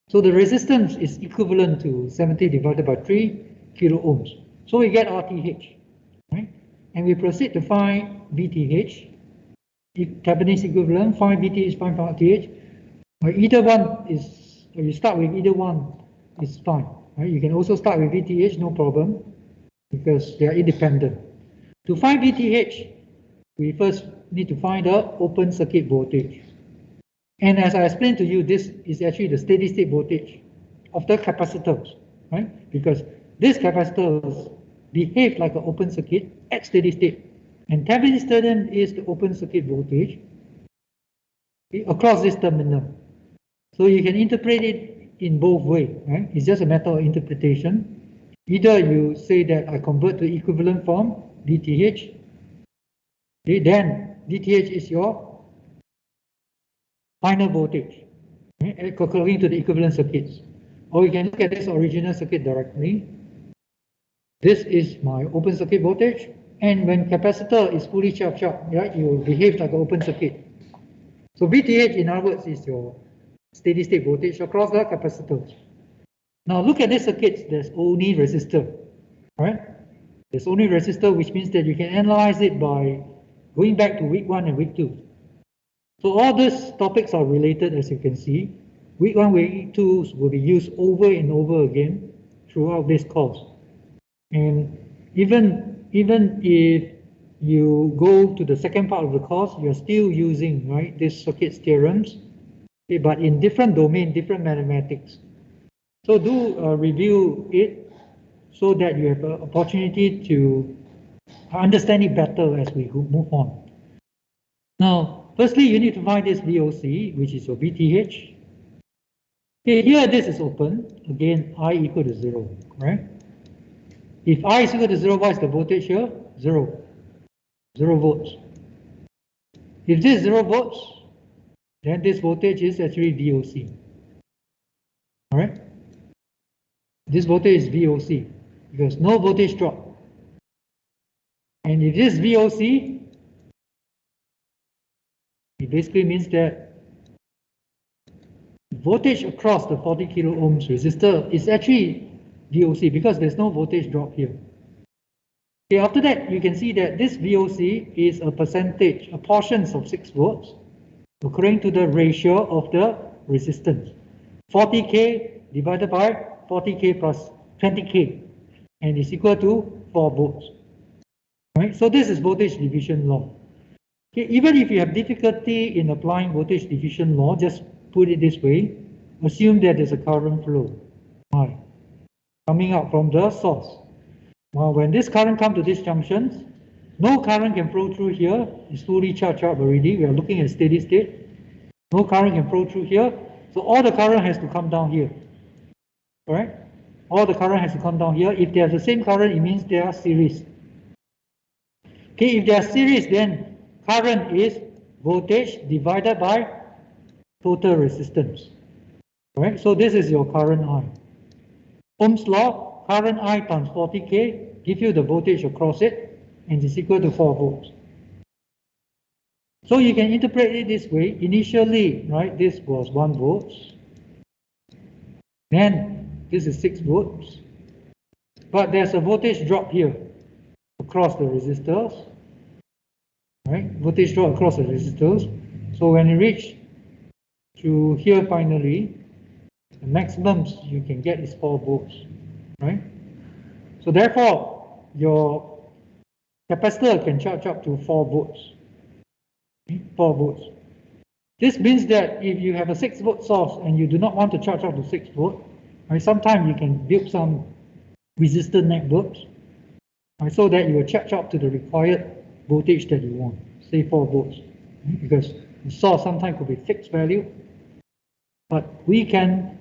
So the resistance is equivalent to 70 divided by 3 kilo ohms. So we get RTH, right? And we proceed to find VTH. If Thevenin's equivalent, find VTH, find RTH. Or either one is, or you start with either one, is fine. Right? You can also start with VTH, no problem, because they are independent. To find VTH, we first need to find the open circuit voltage. And as I explained to you, this is actually the steady state voltage of the capacitors, right? Because these capacitors behave like an open circuit at steady state. And Thevenin's theorem is the open circuit voltage across this terminal. So you can interpret it in both ways, right? It's just a matter of interpretation. Either you say that I convert to equivalent form, VTH, okay, then VTH is your final voltage, right, according to the equivalent circuits. Or you can look at this original circuit directly. This is my open circuit voltage, and when capacitor is fully charged up, right, it will behave like an open circuit. So VTH, in other words, is your steady state voltage across the capacitors. Now look at these circuits, there's only resistor, right? There's only resistor, which means that you can analyze it by going back to week 1 and week 2. So all these topics are related, as you can see. Week 1, week 2 will be used over and over again throughout this course. And even if you go to the second part of the course, you're still using, right, these circuits theorems, okay, but in different domain, different mathematics. So do review it so that you have an opportunity to understand it better as we move on. Now, firstly, you need to find this VOC, which is your VTH. Okay, here this is open. Again, I equal to 0, right? If I is equal to 0, what is the voltage here? 0. 0 volts. If this is 0 volts, then this voltage is actually VOC. All right? This voltage is VOC because no voltage drop. And if this is VOC, it basically means that voltage across the 40 kilo ohms resistor is actually VOC because there's no voltage drop here. Okay, after that, you can see that this VOC is a percentage, a portion of 6 volts, according to the ratio of the resistance. 40K divided by 40K plus 20K, and is equal to 4 volts. Right? So this is voltage division law. Okay, even if you have difficulty in applying voltage division law, just put it this way. Assume that there's a current flow, I, coming out from the source. Well, when this current comes to this junction, no current can flow through here. It's fully charged up already. We are looking at steady state. No current can flow through here. So all the current has to come down here. Correct? All the current has to come down here. If they have the same current, it means they are series. Okay, if they are series, then current is voltage divided by total resistance. Right? So this is your current I. Ohm's law, current I times 40K give you the voltage across it, and it's equal to 4 volts. So you can interpret it this way. Initially, right, this was 1 volt. Then this is 6 volts. But there's a voltage drop here across the resistors. Right? Voltage drop across the resistors. So when you reach to here finally, the maximum you can get is 4 volts. Right? So therefore, your capacitor can charge up to 4 volts. 4 volts. This means that if you have a 6 volt source and you do not want to charge up to 6 volt, right, sometimes you can build some resistor networks, right, so that you will charge up to the required voltage that you want, say 4 volts, right, because the source sometimes could be fixed value, but we can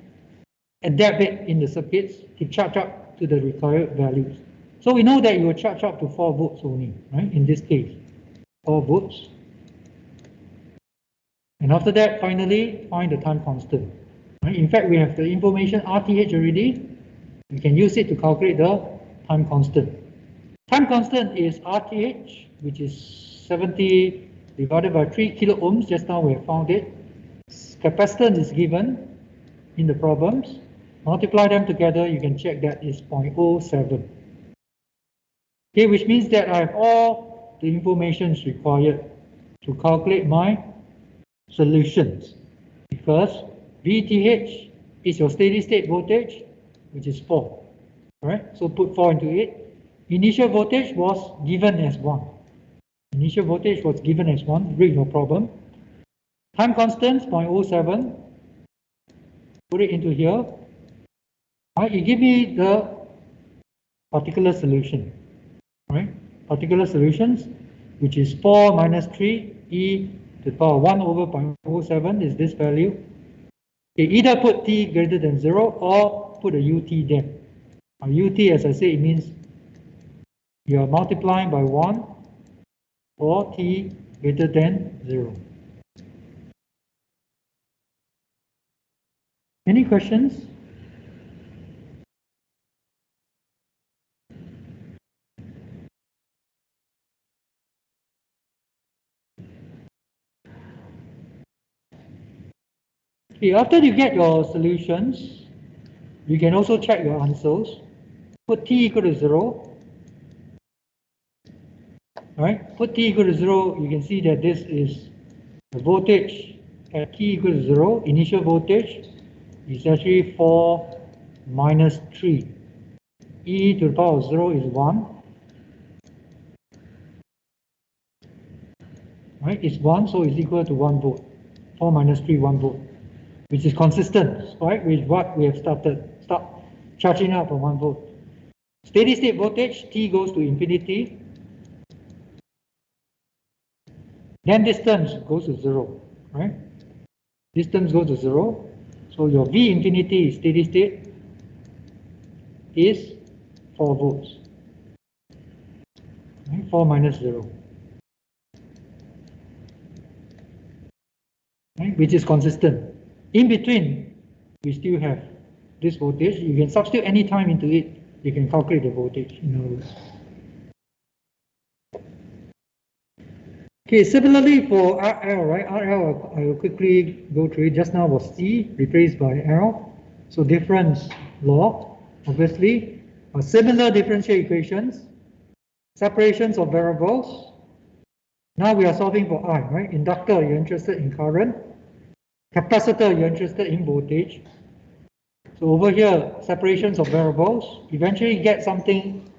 adapt it in the circuits to charge up to the required values. So we know that you will charge up to 4 volts only, right, in this case, 4 volts. And after that, finally, find the time constant. Right? In fact, we have the information RTH already. We can use it to calculate the time constant. Time constant is RTH, which is 70 divided by 3 kilo ohms. Just now we have found it. Capacitance is given in the problems. Multiply them together, you can check that is 0.07. Okay, which means that I have all the information required to calculate my solutions, because VTH is your steady state voltage, which is 4. All right, so put 4 into it. Initial voltage was given as 1. Initial voltage was given as 1, read no problem. Time constant 0.07. Put it into here. All right, it gives me the particular solution. All right, particular solutions, which is 4 minus 3 e to the power 1 over 0.07 is this value. Okay, either put t greater than 0 or put a ut there. Ut, as I say, it means you are multiplying by 1 for t greater than 0. Any questions? Okay, after you get your solutions, you can also check your answers. Put t equal to 0. Right? Put t equal to 0, you can see that this is the voltage at t equal to 0. Initial voltage is actually 4 minus 3. E to the power of 0 is 1. Right? It's 1, so it's equal to 1 volt. 4 minus 3, 1 volt. Which is consistent, right, with what we have start charging up from 1 volt. Steady state voltage, t goes to infinity. Then distance goes to 0, right? Distance goes to 0. So your V infinity steady state is 4 volts. Right? 4 minus 0. Right? Which is consistent. In between, we still have this voltage. You can substitute any time into it. You can calculate the voltage, in other words. Okay, similarly for RL, right? RL, I will quickly go through it. Just now was C replaced by L. So difference law, obviously. Similar differential equations. Separations of variables. Now we are solving for I, right? Inductor, you're interested in current. Capacitor, you're interested in voltage. So over here, separations of variables, eventually get something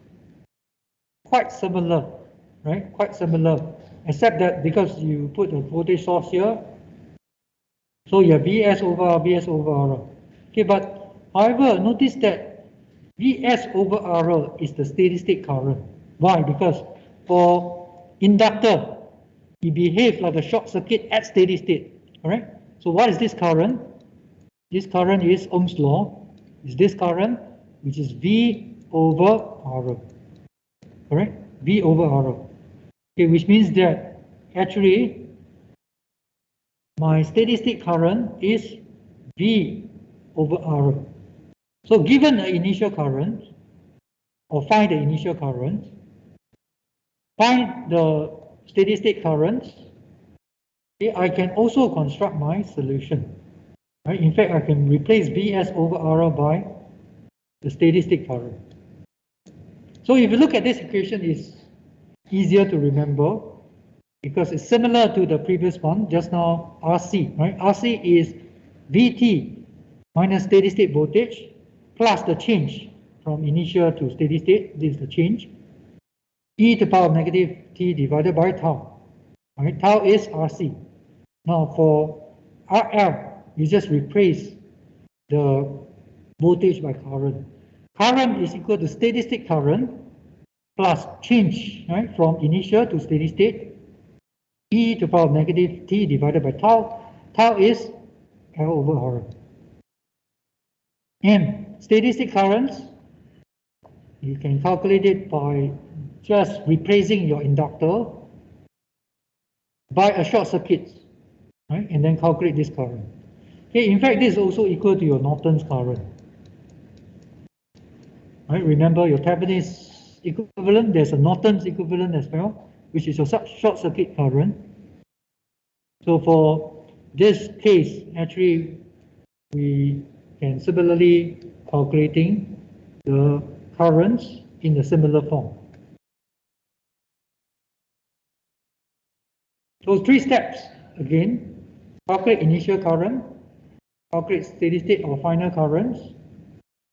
quite similar, right? Quite similar, except that because you put a voltage source here, so you have Vs over R, Vs over R. Okay, but however, notice that Vs over RL is the steady state current. Why? Because for inductor, it behaves like a short circuit at steady state. Alright? So what is this current? This current is Ohm's law. Is this current, which is V over RL. Correct? V over RL. Okay, which means that actually my steady state current is V over RL. So given the initial current, or find the initial current, find the steady state current, okay, I can also construct my solution. Right? In fact, I can replace Vs over RL by the steady state current. So if you look at this equation, it's easier to remember because it's similar to the previous one, just now RC, right? RC is Vt minus steady state voltage plus the change from initial to steady state, this is the change, e to the power of negative t divided by tau, right? Tau is RC. Now for RL, you just replace the voltage by current. Current is equal to steady state current plus change, right, from initial to steady state, e to the power of negative t divided by tau. Tau is L over R. And steady state currents, you can calculate it by just replacing your inductor by a short circuit, right, and then calculate this current. Okay, in fact, this is also equal to your Norton's current. Right, remember your Thevenin's equivalent, there's a Norton's equivalent as well, which is your short circuit current. So for this case, actually, we can similarly calculating the currents in a similar form. So 3 steps again: calculate initial current, calculate steady state or final currents,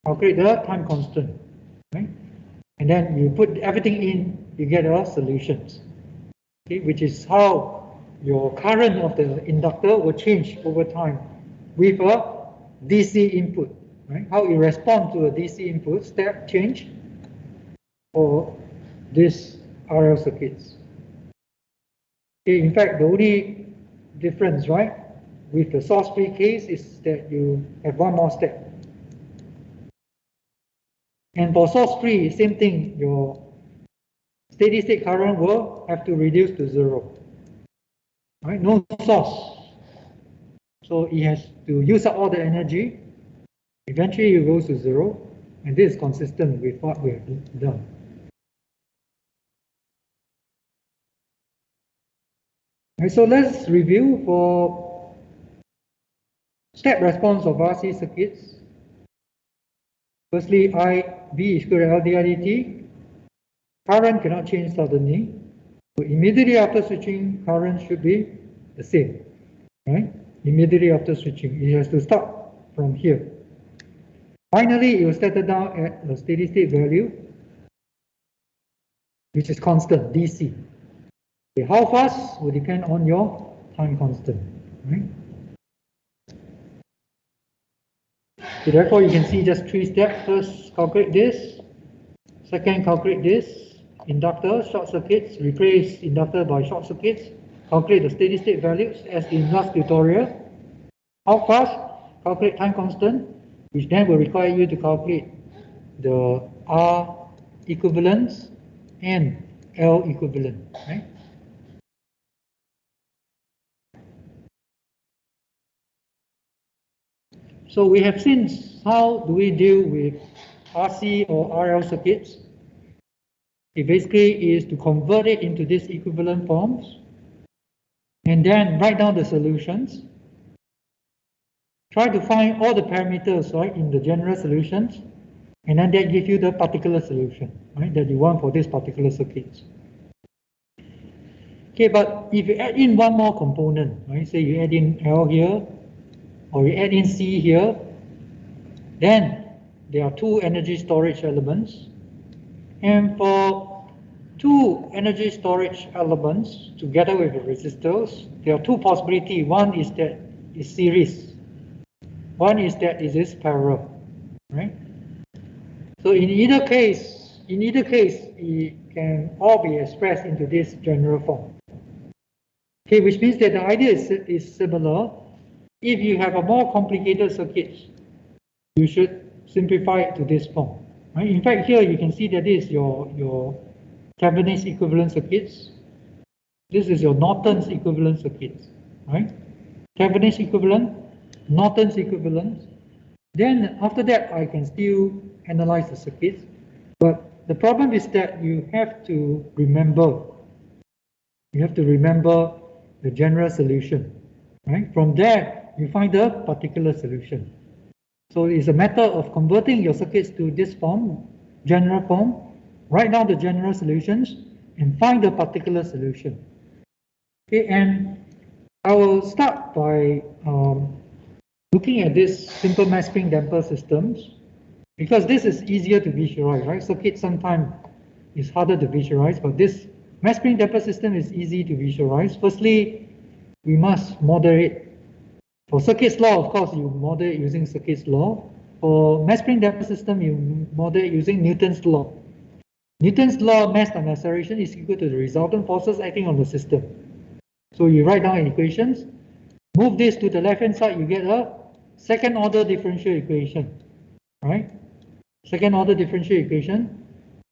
calculate the time constant, right? And then you put everything in, you get our solutions, okay, which is how your current of the inductor will change over time with a DC input, right? How it responds to a DC input, step change for this RL circuits. Okay, in fact, the only difference, right, with the source-free case is that you have one more step. And for source-free, same thing, your steady state current will have to reduce to 0. Right? No source. So it has to use up all the energy. Eventually it goes to 0. And this is consistent with what we have done. Right, so let's review for step response of RC circuits. Firstly, V is equal to L di dt. Current cannot change suddenly. So immediately after switching, current should be the same, right? Immediately after switching, it has to start from here. Finally, it will settle down at a steady state value, which is constant, DC. Okay, how fast will depend on your time constant, right? So therefore, you can see just 3 steps. First, calculate this. Second, calculate this. Inductor, short circuits, replace inductor by short circuits. Calculate the steady state values as in last tutorial. How fast? Calculate time constant, which then will require you to calculate the R equivalence and L equivalent, right? So we have seen how do we deal with RC or RL circuits. It basically is to convert it into these equivalent forms and then write down the solutions. Try to find all the parameters, right, in the general solutions, and then that gives you the particular solution, right, that you want for this particular circuit. Okay, but if you add in one more component, right, say you add in L here, or you add in C here, then there are 2 energy storage elements. And for 2 energy storage elements together with the resistors, there are 2 possibilities. One is that it's series. One is that it is parallel, right? So in either case, it can all be expressed into this general form. Okay, which means that the idea is similar. If you have a more complicated circuit, you should simplify it to this form. Right? In fact, here you can see that this is your Thevenin's equivalent circuits. This is your Norton's equivalent circuits. Right? Thevenin's equivalent, Norton's equivalent. Then after that, I can still analyze the circuits. But the problem is that you have to remember. You have to remember the general solution. Right? From there, you find the particular solution. So it's a matter of converting your circuits to this form, general form, write down the general solutions, and find the particular solution. Okay, and I will start by looking at this simple mass spring damper systems, because this is easier to visualize, right? Circuit sometimes is harder to visualize, but this mass spring damper system is easy to visualize. Firstly, we must model it. For Circuit's law, of course, you model it using Circuit's law. For mass spring damper system, you model it using Newton's law. Newton's law of mass times acceleration is equal to the resultant forces acting on the system. So you write down equations, move this to the left-hand side, you get a second order differential equation, right? Second order differential equation.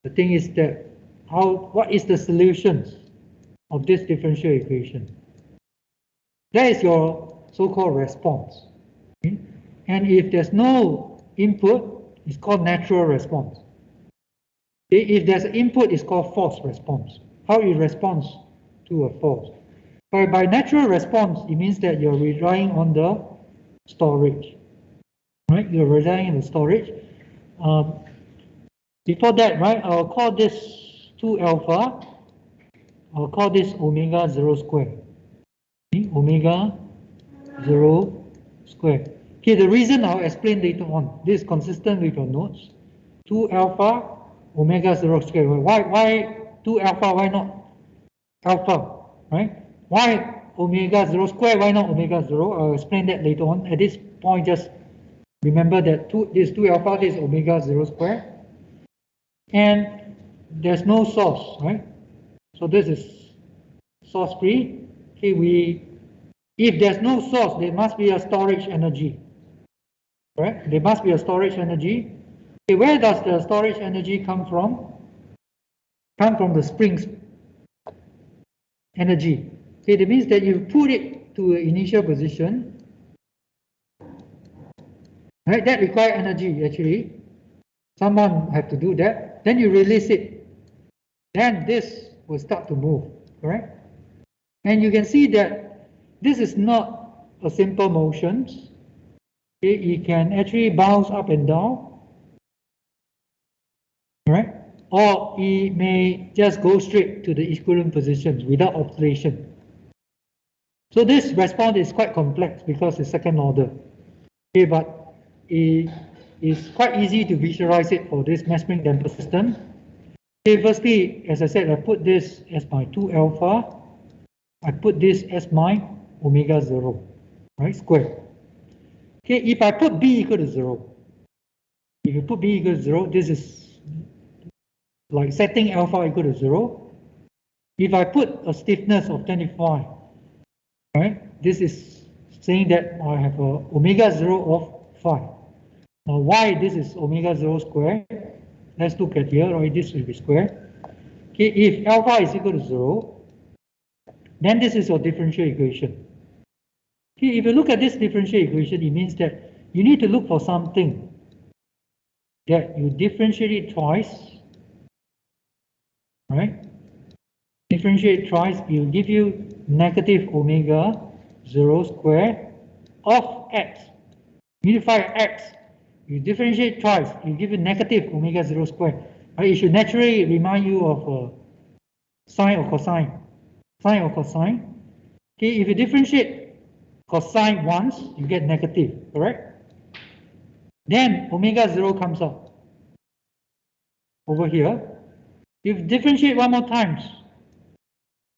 The thing is that what is the solutions of this differential equation? That is your so-called response. Okay? And if there's no input, it's called natural response. Okay? If there's an input, it's called forced response. How it responds to a force. By natural response, it means that you're relying on the storage. Right? You're relying on the storage. Before that, right, I'll call this 2 alpha. I'll call this omega 0 square. Okay? Omega 0 square. Okay, the reason I'll explain later on. This is consistent with your notes. 2 alpha omega 0 square. Why 2 alpha? Why not alpha? Right? Why omega 0 square? Why not omega 0? I'll explain that later on. At this point, just remember that this 2 alpha, this is omega 0 square. And there's no source, right? So this is source free. Okay, if there's no source, there must be a storage energy. Correct? There must be a storage energy. Okay, where does the storage energy come from? Come from the spring's energy. Okay, that means that you put it to an initial position. Right? That requires energy actually. Someone have to do that. Then you release it. Then this will start to move. Correct? And you can see that this is not a simple motion. Okay, it can actually bounce up and down. Right? Or it may just go straight to the equivalent positions without oscillation. So this response is quite complex because it's second order. Okay, but it is quite easy to visualize it for this mass spring damper system. Okay, firstly, as I said, I put this as my 2 alpha. I put this as my omega 0, right, square. Okay, if I put B equal to 0, if you put B equal to 0, this is like setting alpha equal to 0. If I put a stiffness of 25, right, this is saying that I have a omega 0 of 5. Now, why this is omega 0 square? Let's look at here, right, this will be square. Okay, if alpha is equal to 0, then this is your differential equation. Okay, if you look at this differential equation, it means that you need to look for something that you differentiate it twice, right? Differentiate twice, it will give you negative omega 0 square of x. Unify x, you differentiate twice, you give you negative omega 0 square. Right? It should naturally remind you of sine or cosine. Sine or cosine. Okay, if you differentiate cosine once, you get negative, correct? Then omega 0 comes out over here. If you differentiate one more times,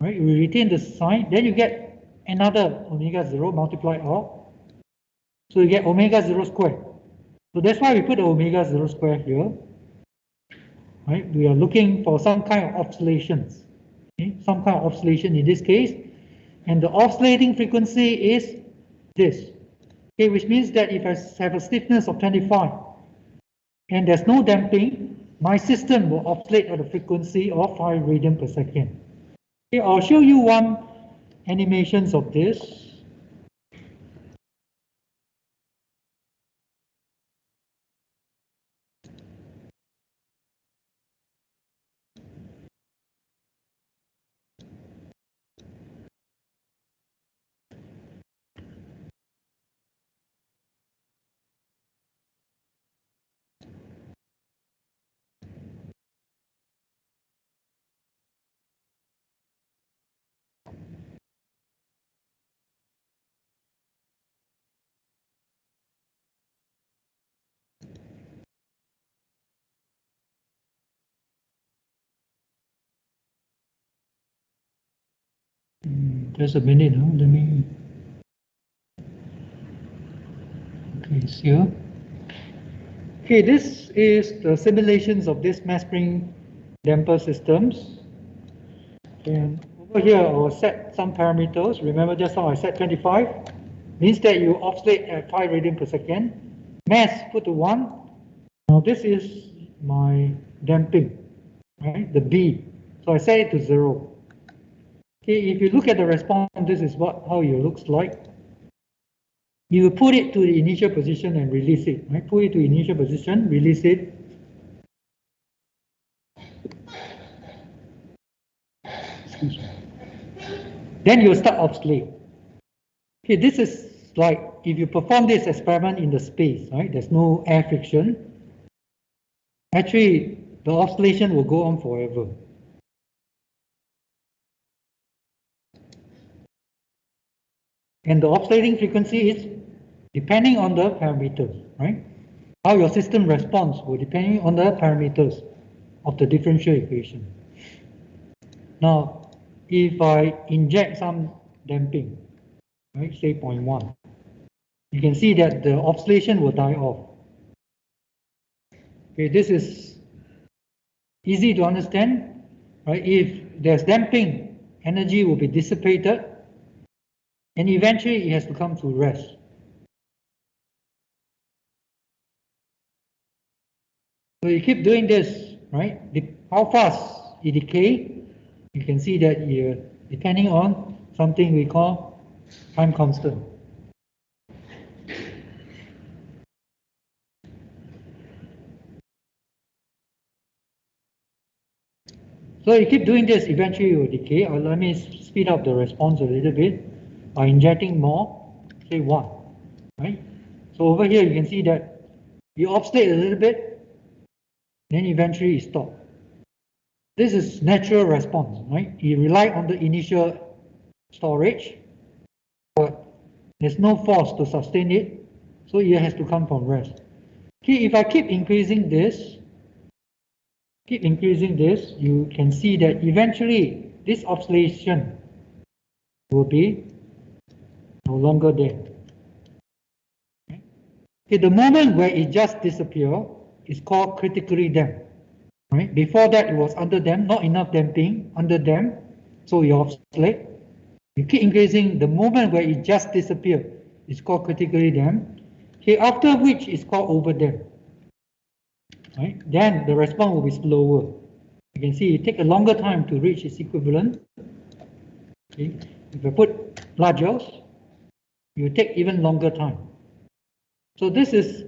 right, you retain the sign, then you get another omega 0 multiplied out. So you get omega 0 square. So that's why we put the omega 0 square here. right? We are looking for some kind of oscillations, okay? Some kind of oscillation in this case, and the oscillating frequency is this, okay? Which means that if I have a stiffness of 25 and there's no damping, my system will oscillate at a frequency of 5 radian per second. Okay, I'll show you one animations of this. Just a minute, huh? Let me. Okay, it's here. Okay, this is the simulations of this mass spring damper systems. And over here, I'll set some parameters. Remember just now I set 25. Means that you oscillate at 5 radian per second. Mass put to 1. Now this is my damping, right? The B. So I set it to 0. Okay, if you look at the response, this is how it looks like. You put it to the initial position and release it, right? Put it to initial position, release it. Excuse me. Then you'll start oscillate. Okay, this is like if you perform this experiment in the space, right? There's no air friction. Actually, the oscillation will go on forever. And the oscillating frequency is depending on the parameters, right? How your system responds will depend on the parameters of the differential equation. Now, if I inject some damping, right, say 0.1, you can see that the oscillation will die off. Okay, this is easy to understand, right? If there's damping, energy will be dissipated, and eventually it has to come to rest. So you keep doing this, right? How fast it decays, you can see that here, depending on something we call time constant. So you keep doing this, eventually it will decay. Or let me speed up the response a little bit by injecting more, say 1, right? So over here you can see that you oscillate a little bit, then eventually you stop. This is natural response, right? You rely on the initial storage, but there's no force to sustain it, so it has to come from rest. Okay, if I keep increasing this, you can see that eventually this oscillation will be no longer there. Okay, the moment where it just disappears is called critically damped. Right? Before that it was under damped, not enough damping, under damped, so you oscillate. You keep increasing, the moment where it just disappears is called critically damped. Okay, after which is called over damped. Right? Then the response will be slower. You can see it takes a longer time to reach its equivalent. Okay? If I put larger, you take even longer time. So this is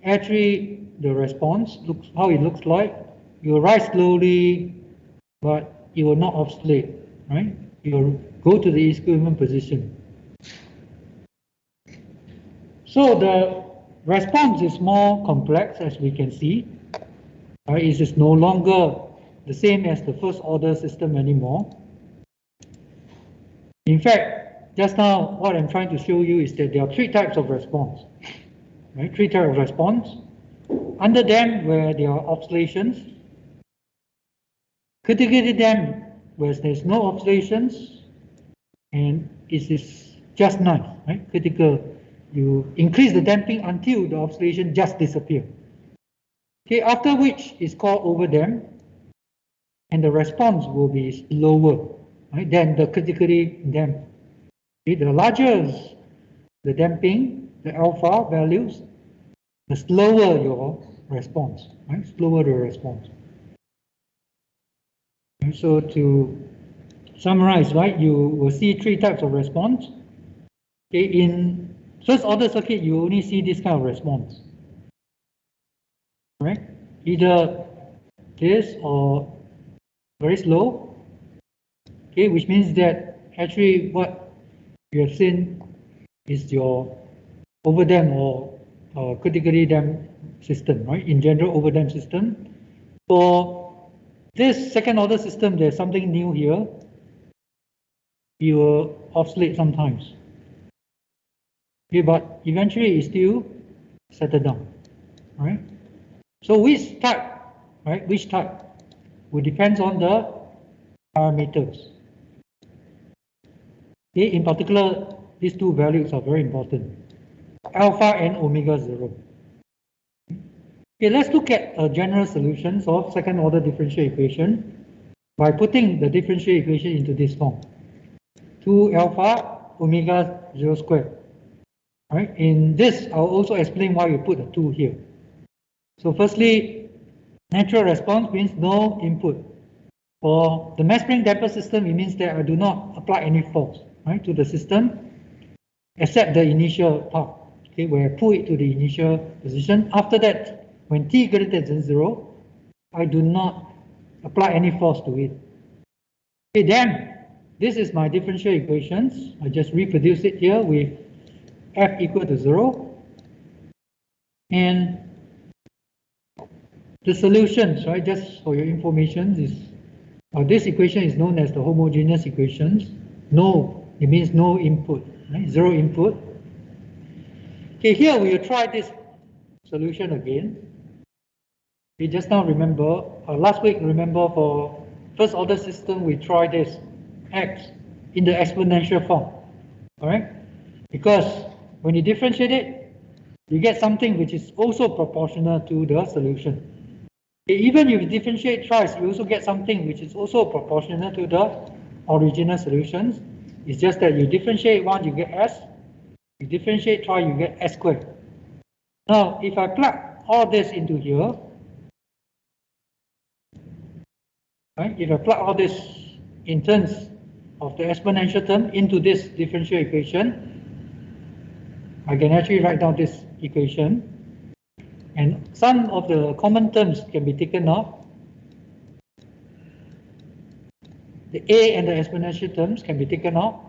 actually the response, looks how it looks like. You will rise slowly, but you will not oscillate, right? You will go to the equilibrium position. So the response is more complex, as we can see. Right? It is no longer the same as the first order system anymore. In fact, just now what I'm trying to show you is that there are 3 types of response. Right? 3 types of response. Under them, where there are oscillations. Critically damped, where there's no oscillations, and it is just nice, right? Critical, you increase the damping until the oscillation just disappears. Okay, after which is called over damped, and the response will be lower, right, than the critically damped. Okay, the larger the damping, the alpha values, the slower your response, right? Slower the response. And so to summarize, right, you will see three types of response. Okay, in first order circuit, you only see this kind of response, right? Either this or very slow, okay, which means that actually what you have seen is your overdamped or critically damped system, right? In general, overdamped system. For this second order system, there's something new here. You will oscillate sometimes. Okay, but eventually it still settle down, right? So which type, right? Which type will depends on the parameters. Okay, in particular, these two values are very important, alpha and omega 0. Okay, let's look at a general solutions of second order differential equation by putting the differential equation into this form. 2 alpha omega 0 squared. Right? In this, I'll also explain why we put a 2 here. So firstly, natural response means no input. For the mass spring damper system, it means that I do not apply any force, right, to the system except the initial part, okay, where I pull it to the initial position. After that, when t greater than 0, I do not apply any force to it. Okay, then this is my differential equations. I just reproduce it here with f equal to 0. And the solutions, right, just for your information, is this equation is known as the homogeneous equations. No, it means no input, right? Zero input. Okay, here we will try this solution again. We just now remember, last week, remember for first order system, we tried this x in the exponential form, all right? Because when you differentiate it, you get something which is also proportional to the solution. Even if you differentiate twice, you also get something which is also proportional to the original solutions. It's just that you differentiate one, you get s. You differentiate twice, you get s squared. Now, if I plug all this into here, right? If I plug all this in terms of the exponential term into this differential equation, I can actually write down this equation, and some of the common terms can be taken off. The a and the exponential terms can be taken off,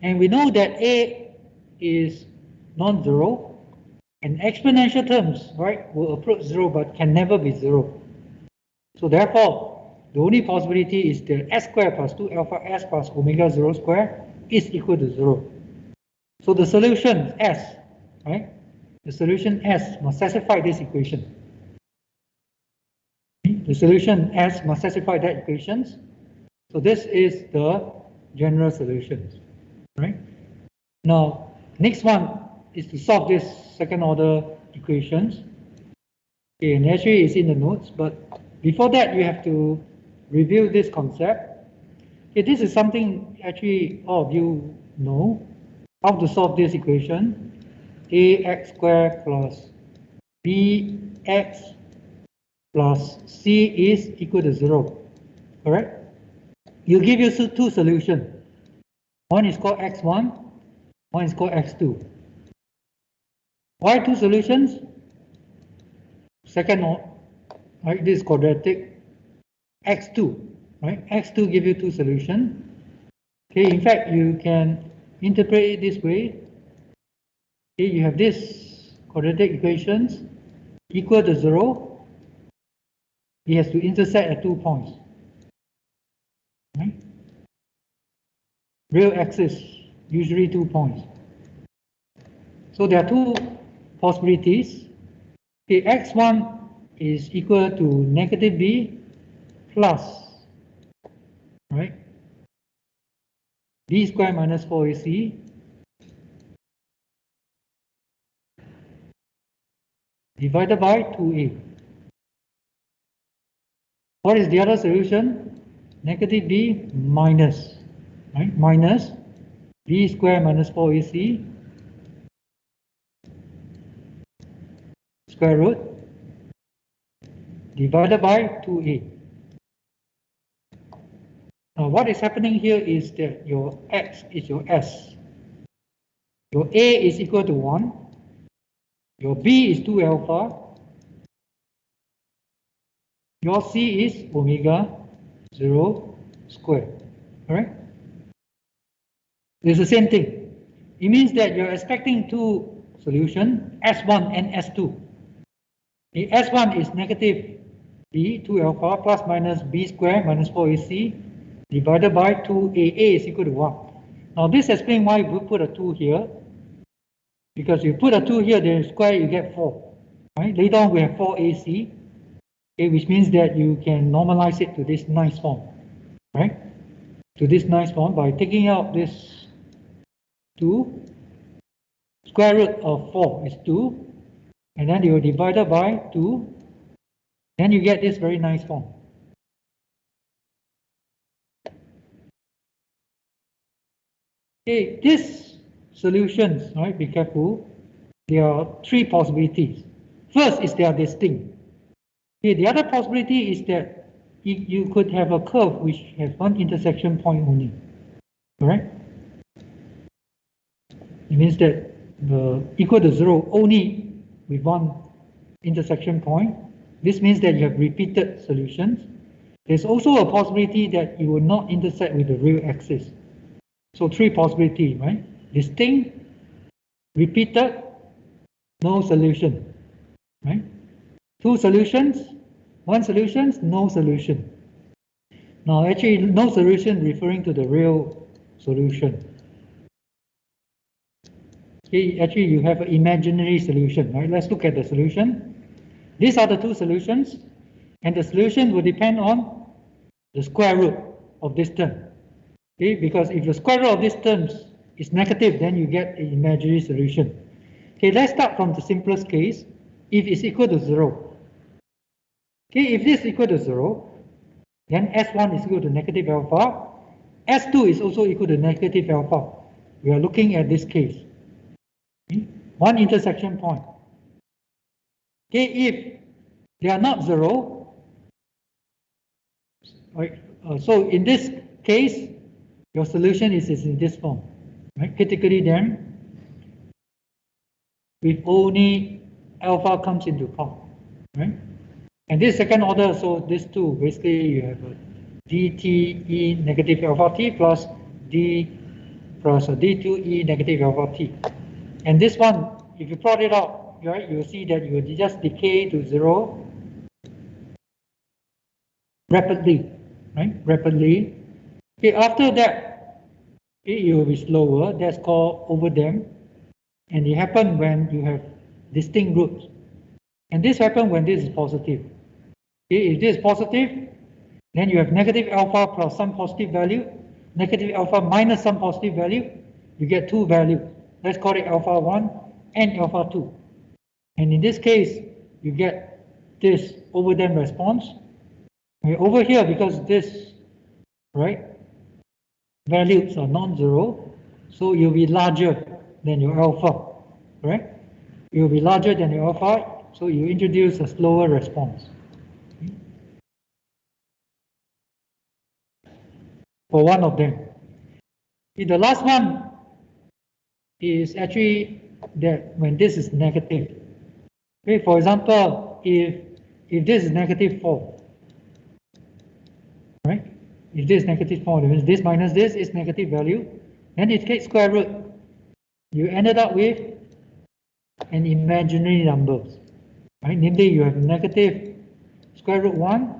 and we know that a is non-zero, and exponential terms, right, will approach 0 but can never be 0. So therefore, the only possibility is that s squared plus 2 alpha s plus omega 0 squared is equal to 0. So the solution s, right, the solution s must satisfy this equation. The solution s must satisfy that equations. So this is the general solutions, right? Now, next one is to solve this second order equations. Okay, and actually it's in the notes, but before that you have to review this concept. Okay, this is something actually all of you know how to solve this equation. Ax squared plus bx plus c is equal to 0, correct? You give you two solutions. One is called x1, one is called x2. Why two solutions? Second, right, this is quadratic. x2, right? x2 give you two solutions. Okay, in fact, you can interpret it this way. Okay, you have this quadratic equations equal to 0. It has to intersect at 2 points. Right? Real axis, usually 2 points. So there are two possibilities. Okay, x1 is equal to negative b plus, right, b squared minus 4ac divided by 2a. What is the other solution? Negative b minus, right? Minus b square minus 4ac square root divided by 2a. Now what is happening here is that your x is your s. Your a is equal to 1. Your b is 2 alpha. Your c is omega 0 squared. Alright? It's the same thing. It means that you're expecting two solutions, S1 and S2. The S1 is negative b 2 alpha plus minus b squared minus 4ac divided by 2a is equal to 1. Now this explains why we put a 2 here. Because you put a 2 here, then square, you get 4. Right? Later on we have 4ac. Okay, which means that you can normalize it to this nice form, right? To this nice form by taking out this 2, square root of 4 is 2, and then you divide it by 2, then you get this very nice form. Okay, these solutions, right, be careful, there are three possibilities. First is they are distinct. Okay, the other possibility is that you could have a curve which has one intersection point only. Correct? It means that the equal to 0 only with one intersection point. This means that you have repeated solutions. There's also a possibility that you will not intersect with the real axis. So three possibilities, right? Distinct, repeated, no solution. Right? Two solutions, one solution, no solution. Now actually no solution referring to the real solution. Okay, actually you have an imaginary solution, right? Let's look at the solution. These are the two solutions, and the solution will depend on the square root of this term. Okay, because if the square root of this term is negative, then you get an imaginary solution. Okay, let's start from the simplest case. If it's equal to 0. Okay, if this is equal to 0, then S1 is equal to negative alpha. S2 is also equal to negative alpha. We are looking at this case. Okay? One intersection point. Okay, if they are not 0, right, so in this case, your solution is in this form. Right? Critically then, with only alpha comes into part. Right? And this second order, so these two, basically you have a dte negative alpha t plus d plus a d2e negative alpha t. And this one, if you plot it out, right, you'll see that you will just decay to 0 rapidly, right? Rapidly. Okay, after that, it will be slower. That's called overdamp. And it happens when you have distinct roots. And this happens when this is positive. Okay, if this is positive, then you have negative alpha plus some positive value, negative alpha minus some positive value, you get two values. Let's call it alpha 1 and alpha 2. And in this case, you get this overdamp response. Okay, over here, because this, right, values are non-zero, so you'll be larger than your alpha, right? You'll be larger than your alpha, so you introduce a slower response. For one of them. The last one is actually that when this is negative. Okay, for example, if this is negative 4, right? If this is negative 4, that means this minus this is negative value, then it takes square root. You ended up with an imaginary number, right? Namely, you have negative square root 1,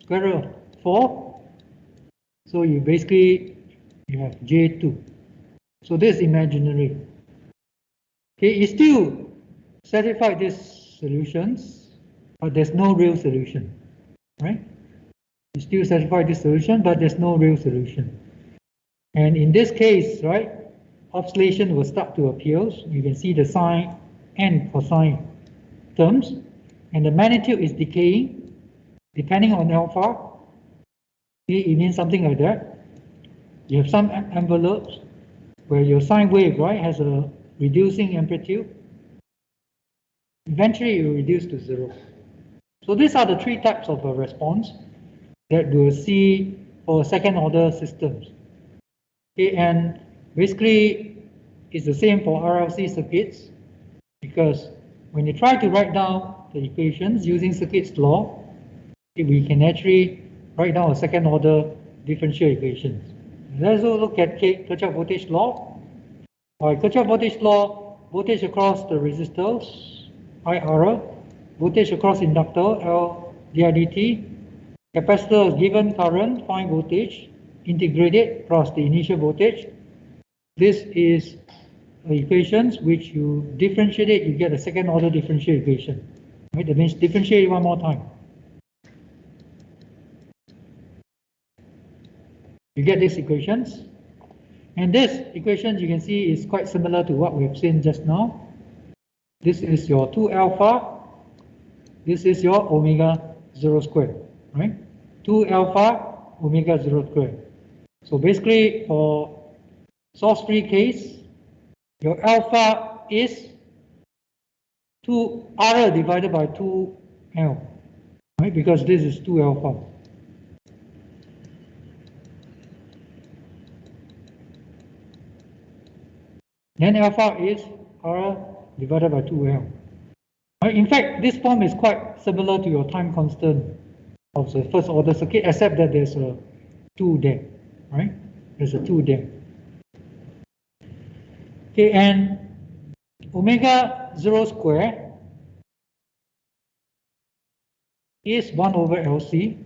square root of 4. So you basically, you have J2. So this is imaginary. Okay, you still satisfy these solutions, but there's no real solution, right? You still satisfy this solution, but there's no real solution. And in this case, right, oscillation will start to appear. You can see the sine and cosine terms, and the magnitude is decaying. depending on alpha, it means something like that. You have some envelopes where your sine wave, right, has a reducing amplitude. Eventually, it will reduce to 0. So these are the three types of a response that we'll see for second order systems. Okay, and basically, it's the same for RLC circuits, because when you try to write down the equations using Circuit's law, we can actually write down a second order differential equations. Let's also look at Kirchhoff voltage law. By Kirchhoff voltage law, voltage across the resistors, IR, voltage across inductor, L didt, capacitor is given current, find voltage, integrate it across the initial voltage. This is equations which you differentiate it, you get a second order differential equation. Right? That means differentiate it one more time. You get these equations. And this equation you can see is quite similar to what we have seen just now. This is your 2 alpha. This is your omega 0 squared, right? 2 alpha omega 0 squared. So basically for source free case, your alpha is 2R divided by 2L, right? Because this is 2 alpha. Then alpha is R divided by 2L. Right? In fact, this form is quite similar to your time constant of the first order circuit, except that there's a 2 there, right? There's a 2 there. Okay, and omega 0 square is 1 over LC.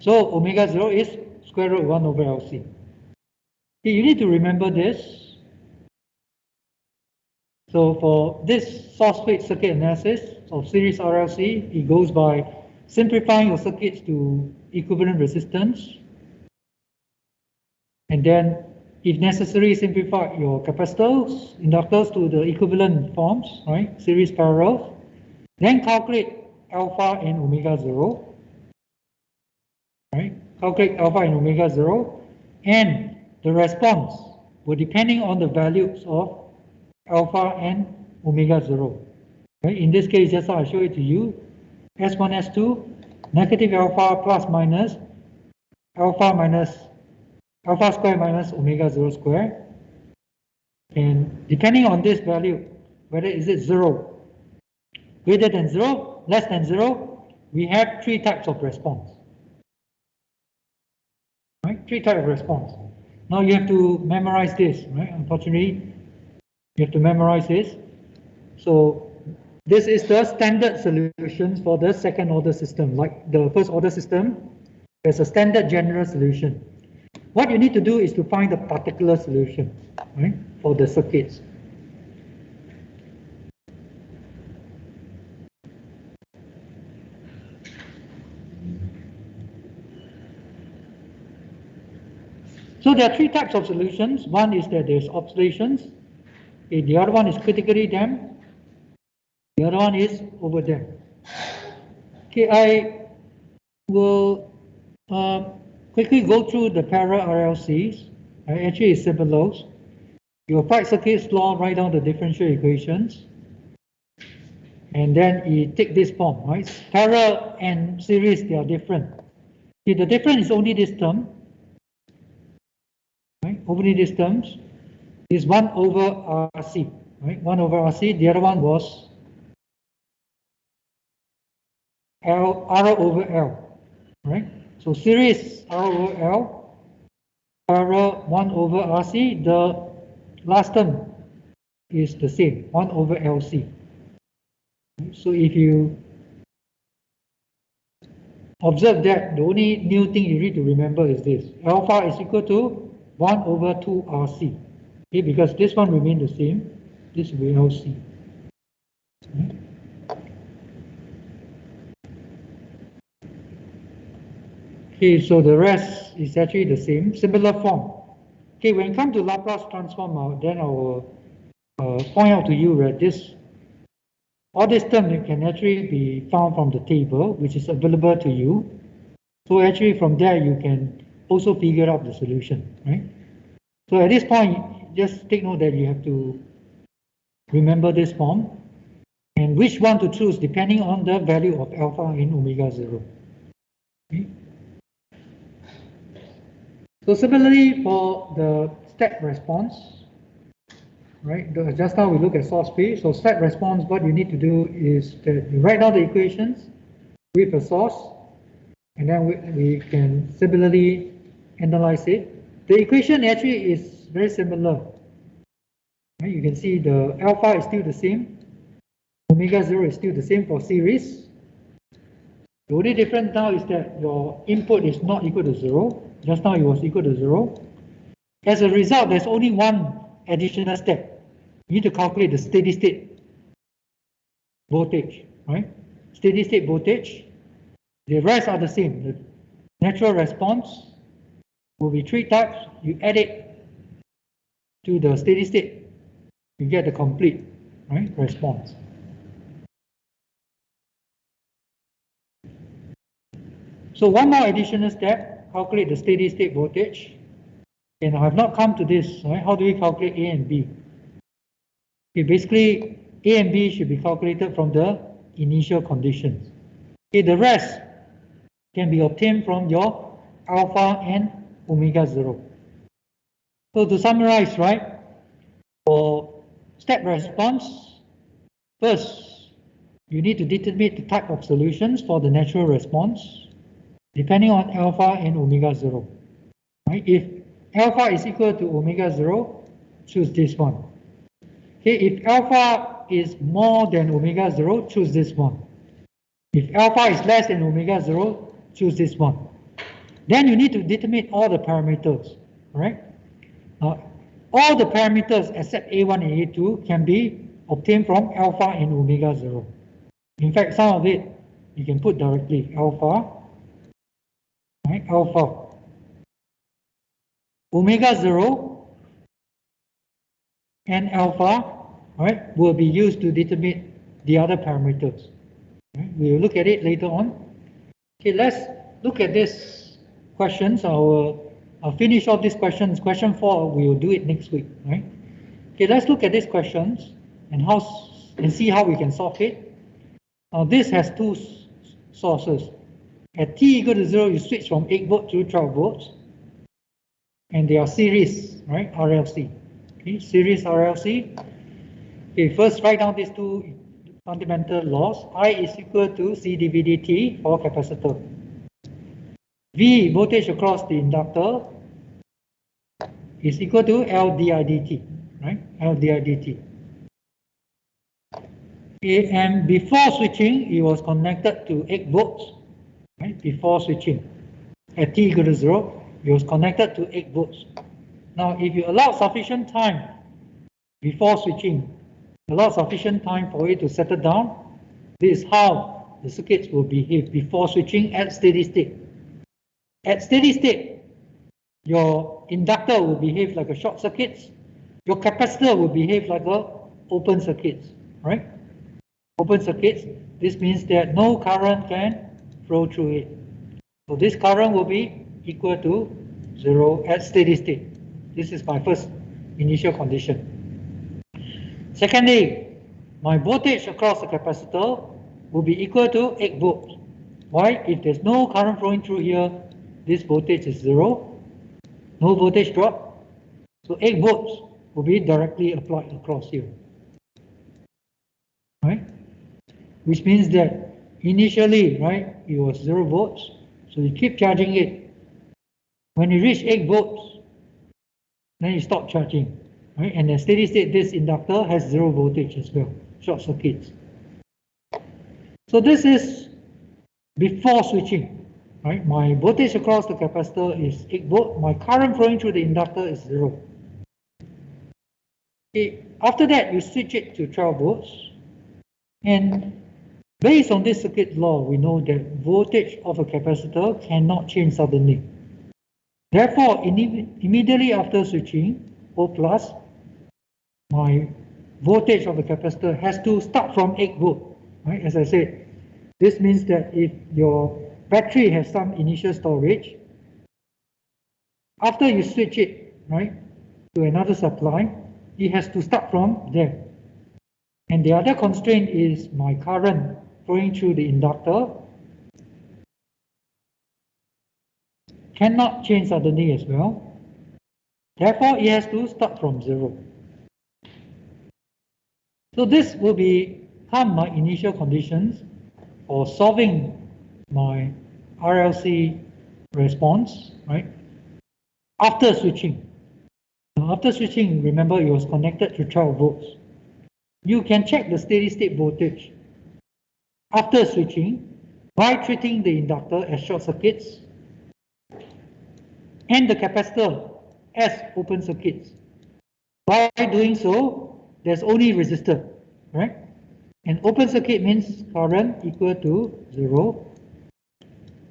So omega 0 is square root 1 over LC. Okay, you need to remember this. So for this source split circuit analysis of series RLC, it goes by simplifying your circuits to equivalent resistance. And then, if necessary, simplify your capacitors, inductors to the equivalent forms, right? Series parallel. Then calculate alpha and omega 0. Right? Calculate alpha and omega 0. And the response will depending on the values of alpha and omega 0. Right? In this case, just how I show it to you, S1, S2, negative alpha plus minus alpha square minus omega 0 square. And depending on this value, whether is it 0, greater than 0, less than 0, we have three types of response. Right? Three types of response. Now you have to memorize this, right? Unfortunately, you have to memorize this. So this is the standard solutions for the second order system. Like the first order system, there's a standard general solution. What you need to do is to find the particular solution, right, for the circuits. So there are three types of solutions. One is that there's oscillations. Okay, the other one is critically damped. The other one is over damped. Okay, I will quickly go through the parallel RLCs. Actually, it's simple those. You apply Circuit's law, write down the differential equations, and then you take this form, right? Parallel and series, they are different. Okay, the difference is only this term, right? Only these terms is 1 over RC, right? 1 over RC. The other one was R over L, right? So series R over L, parallel 1 over RC. The last term is the same, 1 over LC. So if you observe that, the only new thing you need to remember is this. Alpha is equal to 1 over 2 RC. Okay, because this one remains the same, this will be LC. Okay. Okay, so the rest is actually the same, similar form. Okay, when it comes to Laplace transform, then I will point out to you that all this term can actually be found from the table, which is available to you. So actually from there, you can also figure out the solution, right? So at this point, just take note that you have to remember this form and which one to choose depending on the value of alpha in omega 0. Okay. So similarly for the step response, right? Just now we look at source free. So step response, what you need to do is that you write down the equations with a source, and then we can similarly analyze it. The equation actually is very similar. Right? You can see the alpha is still the same. Omega 0 is still the same for series. The only difference now is that your input is not equal to 0. Just now it was equal to 0. As a result, there's only one additional step. You need to calculate the steady state voltage, right? Steady state voltage. The rest are the same. The natural response will be 3 types. You add it to the steady state, you get the complete, right, response. So one more additional step, calculate the steady state voltage. And I have not come to this, right? How do we calculate A and B? Okay, basically A and B should be calculated from the initial conditions. Okay, the rest can be obtained from your alpha and omega 0. So to summarize, right, for step response, first, you need to determine the type of solutions for the natural response depending on alpha and omega 0. Right? If alpha is equal to omega 0, choose this one. Okay, if alpha is more than omega 0, choose this one. If alpha is less than omega 0, choose this one. Then you need to determine all the parameters, right? All the parameters except A1 and A2 can be obtained from alpha and omega 0. In fact, some of it you can put directly alpha, right? Alpha, omega 0 and alpha, right, will be used to determine the other parameters. Right? We will look at it later on. Okay, let's look at this questions. I'll finish off these questions. Question 4, we will do it next week, right? Okay, let's look at these questions and see how we can solve it. This has two sources. At t equal to 0, you switch from 8 volts to 12 volts. And they are series, right? RLC. Okay, series RLC. Okay, first write down these two fundamental laws. I is equal to C divided T for capacitor. V, voltage across the inductor, is equal to L di dt, right? L di dt. Okay, and before switching, it was connected to 8 volts, right? Before switching, at t equal to 0, it was connected to 8 volts. Now, if you allow sufficient time before switching, allow sufficient time for it to settle down, this is how the circuits will behave before switching at steady state. At steady state, your inductor will behave like a short circuit, your capacitor will behave like a open circuit, right? Open circuits, this means that no current can flow through it. So this current will be equal to 0 at steady state. This is my first initial condition. Secondly, my voltage across the capacitor will be equal to 8 volts. Why? If there's no current flowing through here, this voltage is 0. No voltage drop. So 8 volts will be directly applied across here. Right? Which means that initially, right, it was 0 volts. So you keep charging it. When you reach 8 volts, then you stop charging. Right? And at steady state, this inductor has 0 voltage as well, short circuits. So this is before switching. Right? My voltage across the capacitor is 8 volt. My current flowing through the inductor is 0. Okay. After that, you switch it to 12 volts. And based on this circuit law, we know that voltage of a capacitor cannot change suddenly. Therefore, immediately after switching, O plus, my voltage of the capacitor has to start from 8 volt, right? As I said, this means that if your battery has some initial storage, after you switch it, right, to another supply, it has to start from there. And the other constraint is my current flowing through the inductor cannot change suddenly as well. Therefore, it has to start from 0. So this will become my initial conditions for solving my RLC response, right? After switching. Now, after switching, remember it was connected to 12 volts. You can check the steady state voltage after switching by treating the inductor as short circuits and the capacitor as open circuits. By doing so, there's only resistor, right? And open circuit means current equal to 0.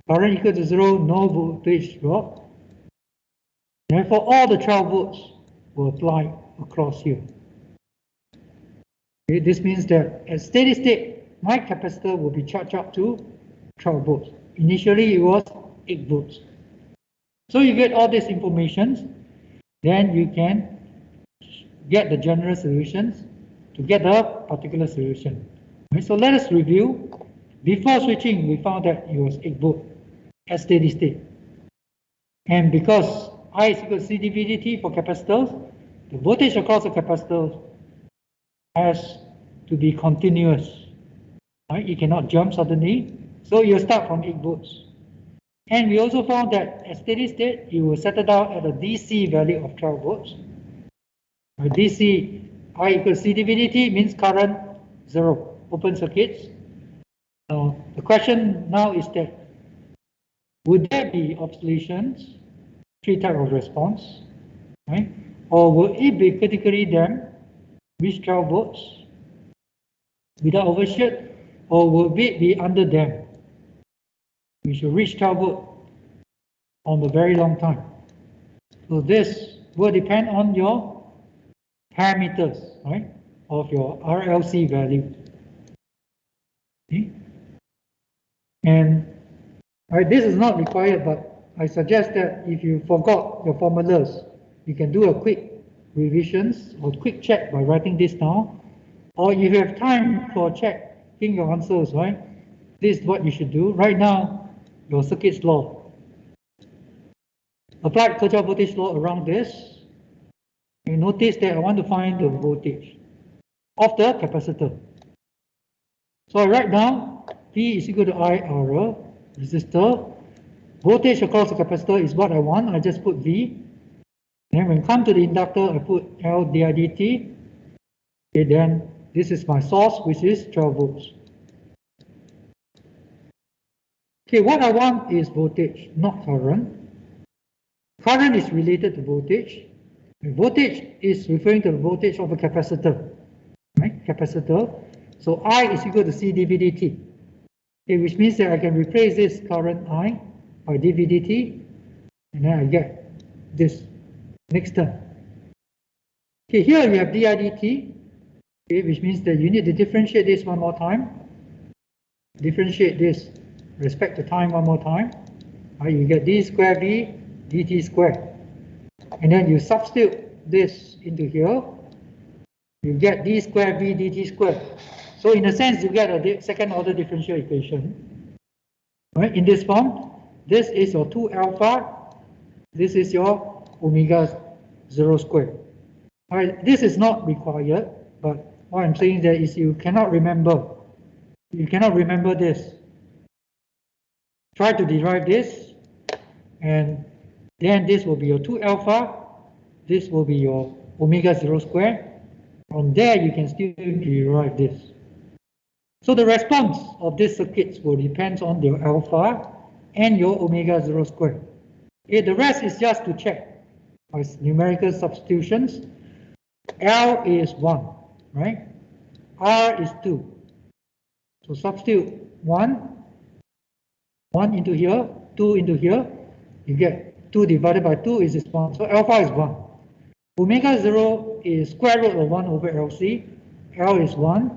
Current equal to 0, no voltage drop. Therefore, all the 12 volts will apply across here. Okay, this means that at steady state, my capacitor will be charged up to 12 volts. Initially, it was 8 volts. So you get all these information, then you can get the general solutions to get the particular solution. Okay, so let us review. Before switching, we found that it was 8 volt at steady state. And because I is equal to CdVdt for capacitors, the voltage across the capacitor has to be continuous. Right? It cannot jump suddenly, so you start from 8 volts. And we also found that at steady state, it will settle down at a DC value of 12 volts. DC I equals CdVdt means current 0, open circuits. The question now is that, would there be oscillations, 3 types of response, right? Or will it be critically damped, reach 12 volts without overshoot, or will it be under damped? We should reach 12 volts on a very long time. So this will depend on your parameters, right, of your RLC value. Okay? And right, this is not required, but I suggest that if you forgot your formulas, you can do a quick revisions or quick check by writing this down. Or if you have time for checking your answers, right, this is what you should do. Right now, your circuit's law. Apply Kirchhoff voltage law around this. You notice that I want to find the voltage of the capacitor. So I write down P is equal to IR, resistor. Voltage across the capacitor is what I want. I just put V. And when I come to the inductor, I put L didt. Okay, then this is my source, which is 12 volts. Okay, what I want is voltage, not current. Current is related to voltage. And voltage is referring to the voltage of a capacitor, right? Capacitor. So I is equal to CdVdt, okay, which means that I can replace this current I by dVdt, and then I get this next term. Okay, here we have didt, okay, which means that you need to differentiate this one more time. Differentiate this respect to time one more time. Right, you get d square v dt square. And then you substitute this into here. You get d square v dt square. So in a sense, you get a second order differential equation. Right, in this form, this is your 2 alpha. This is your omega 0 square. All right, this is not required, but what I'm saying there is you cannot remember. You cannot remember this. Try to derive this, and then this will be your 2 alpha. This will be your omega 0 square. From there, you can still derive this. So the response of these circuits will depend on your alpha and your omega 0 square. Okay, the rest is just to check by numerical substitutions. L is 1, right? R is 2. So substitute 1 into here, 2 into here, you get 2 divided by 2 is 1. So alpha is 1. Omega 0 is square root of 1 over LC. L is 1,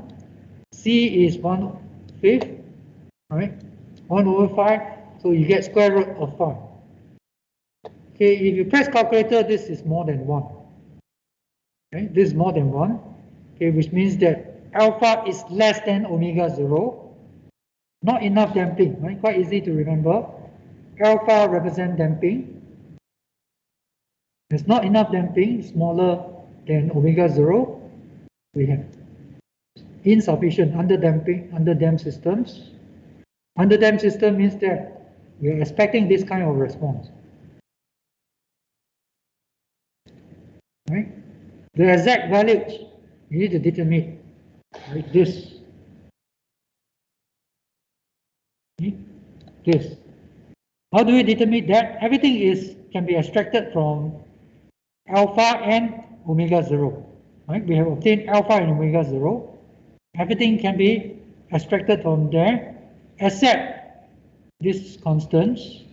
C is 1/5, right? 1/5, so you get square root of 5. Okay, if you press calculator, this is more than 1. Okay, this is more than 1, okay, which means that alpha is less than omega 0. Not enough damping, right? Quite easy to remember. Alpha represents damping. There's not enough damping, smaller than omega 0. We have insufficient underdamped systems. Underdamped system means that we are expecting this kind of response. Right? The exact values you need to determine, like this. This. How do we determine that? Everything can be extracted from alpha and omega 0. Right? We have obtained alpha and omega 0. Everything can be extracted from there except these constants.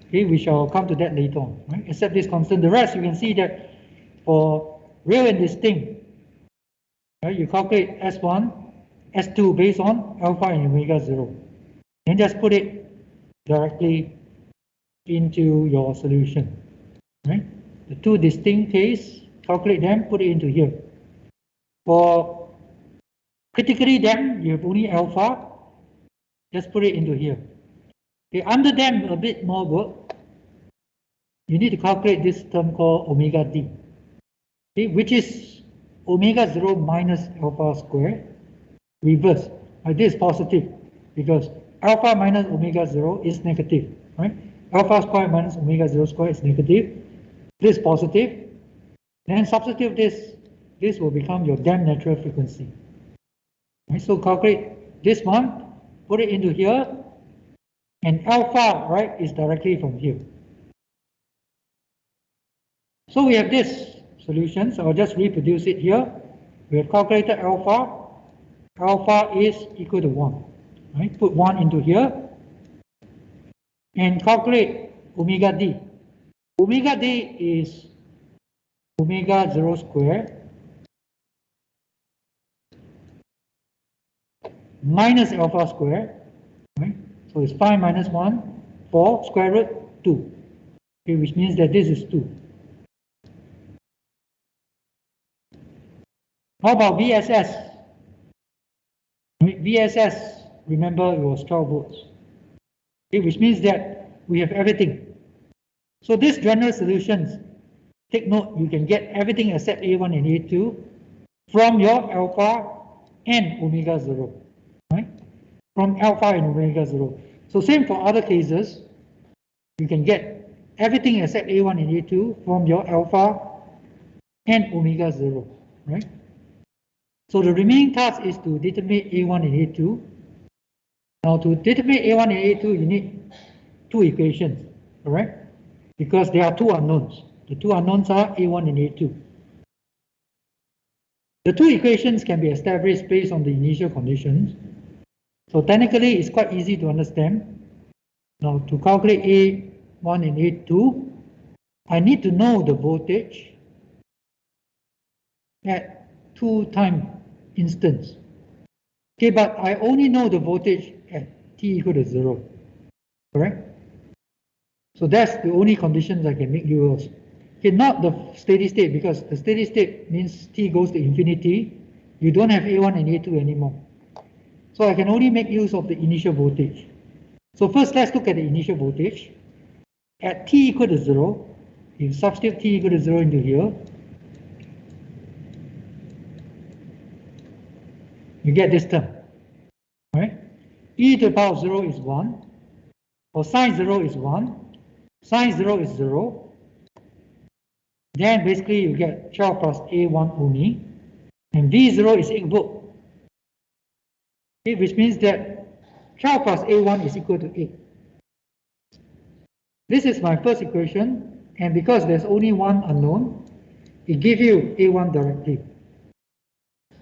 Okay, we shall come to that later on. Right? Except this constant. The rest you can see that for real and distinct, right, you calculate S1, S2 based on alpha and omega 0. And just put it directly into your solution. Right? The two distinct case, calculate them, put it into here. For critically damped, you have only alpha, just put it into here. Okay, under damped, a bit more work. You need to calculate this term called omega d, okay, which is omega 0 minus alpha square, reverse. This is positive because alpha minus omega 0 is negative, right? Alpha square minus omega 0 square is negative. This is positive. Then substitute this will become your damped natural frequency. Right, so calculate this one, put it into here, and alpha, right, is directly from here. So we have this solution, so I'll just reproduce it here. We have calculated alpha. Alpha is equal to 1. Right? Put 1 into here and calculate omega d. Omega d is omega 0 square minus alpha square. Right? So it's 5 minus 1, 4, square root 2. Okay, which means that this is 2. How about VSS? VSS, remember, it was 12 volts. Okay, which means that we have everything. So these general solutions, take note, you can get everything except A1 and A2 from your alpha and omega 0. Right? From alpha and omega 0. So same for other cases, you can get everything except A1 and A2 from your alpha and omega 0. Right? So the remaining task is to determine A1 and A2. Now to determine A1 and A2, you need two equations, correct? Because there are two unknowns. The two unknowns are A1 and A2. The two equations can be established based on the initial conditions. So technically, it's quite easy to understand. Now to calculate A1 and A2, I need to know the voltage at 2 time instance. Okay, but I only know the voltage at t equal to 0, correct? So that's the only conditions I can make use of. Okay, not the steady state, because the steady state means t goes to infinity. You don't have A1 and A2 anymore. So I can only make use of the initial voltage. So first let's look at the initial voltage. At t equal to 0, you substitute t equal to 0 into here. You get this term, right? E to the power of 0 is 1, or sine 0 is 1, sine 0 is 0. Then basically you get 12 plus A1 only, and V0 is 8 volt. Okay, which means that 12 plus A1 is equal to 8. This is my first equation, and because there's only one unknown, it gives you A1 directly.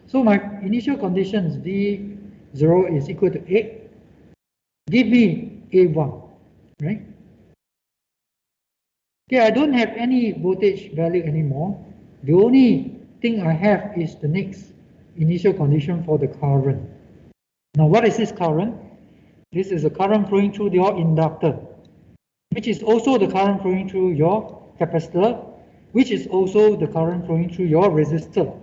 So my initial conditions, V0 is equal to 8, give me A1, right? Okay, I don't have any voltage value anymore. The only thing I have is the next initial condition for the current. Now, what is this current? This is a current flowing through your inductor, which is also the current flowing through your capacitor, which is also the current flowing through your resistor,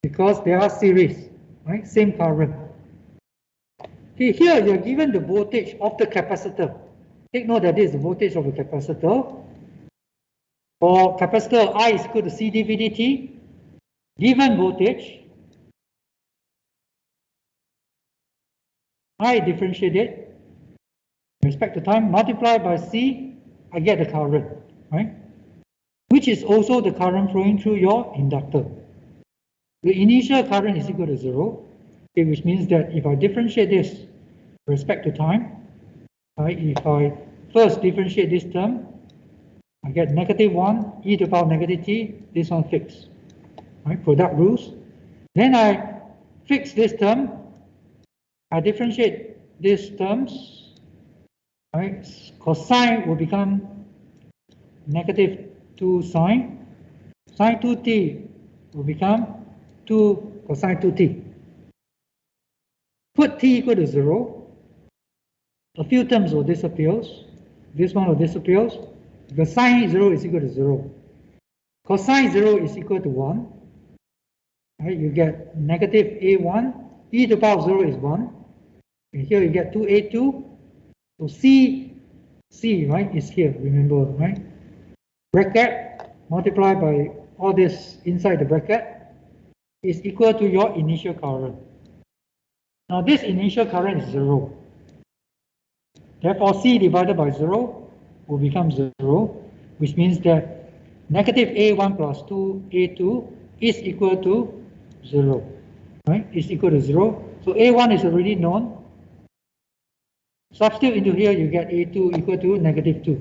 because they are series, right? Same current. Okay, here you're given the voltage of the capacitor. Take note that this is the voltage of the capacitor. For capacitor, I is equal to C dV dt. Given voltage, I differentiate it with respect to time, multiply by C, I get the current, right? Which is also the current flowing through your inductor. The initial current is equal to 0, okay, which means that if I differentiate this with respect to time, right, if I first differentiate this term, I get -1 e to the power negative t, this one fixed, right, product rules. Then I fix this term, I differentiate these terms, right, cosine will become -2 sine, sine 2t will become 2 cosine 2t. Put t equal to 0, a few terms will disappear, this one will disappear, because sine 0 is equal to 0. Cosine 0 is equal to 1, right, you get -a1, e to the power of 0 is 1, and here you get 2a2, so c, right, is here, remember, right? Bracket multiplied by all this inside the bracket is equal to your initial current. Now this initial current is 0. Therefore, C divided by 0 will become 0, which means that -a1 plus 2a2 is equal to 0, right? Is equal to 0. So a1 is already known. Substitute into here, you get a2 equal to -2.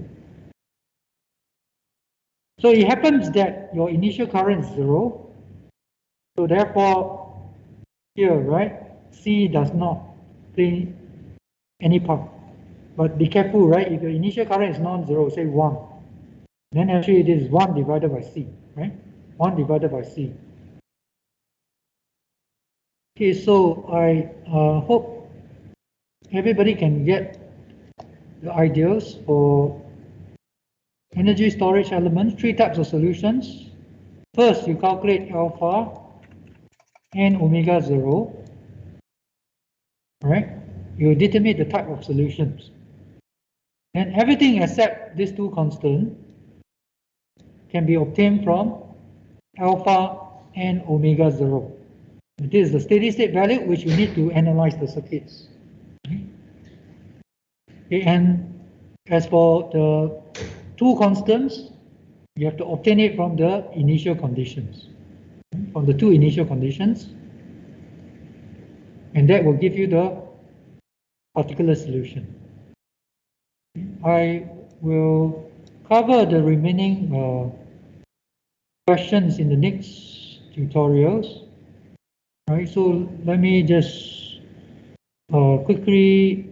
So it happens that your initial current is 0. So therefore, here, right, C does not play any part. But be careful, right? If your initial current is non-zero, say 1, then actually it is 1 divided by C, right? 1 divided by C. Okay, so I hope everybody can get the ideas for energy storage elements, 3 types of solutions. First, you calculate alpha and omega 0, right? You determine the type of solutions. And everything except these 2 constants can be obtained from alpha and omega 0. This is the steady state value which you need to analyze the circuits. Okay, and as for the 2 constants, you have to obtain it from the initial conditions, from the 2 initial conditions, and that will give you the particular solution. I will cover the remaining questions in the next tutorials. Right, so let me just quickly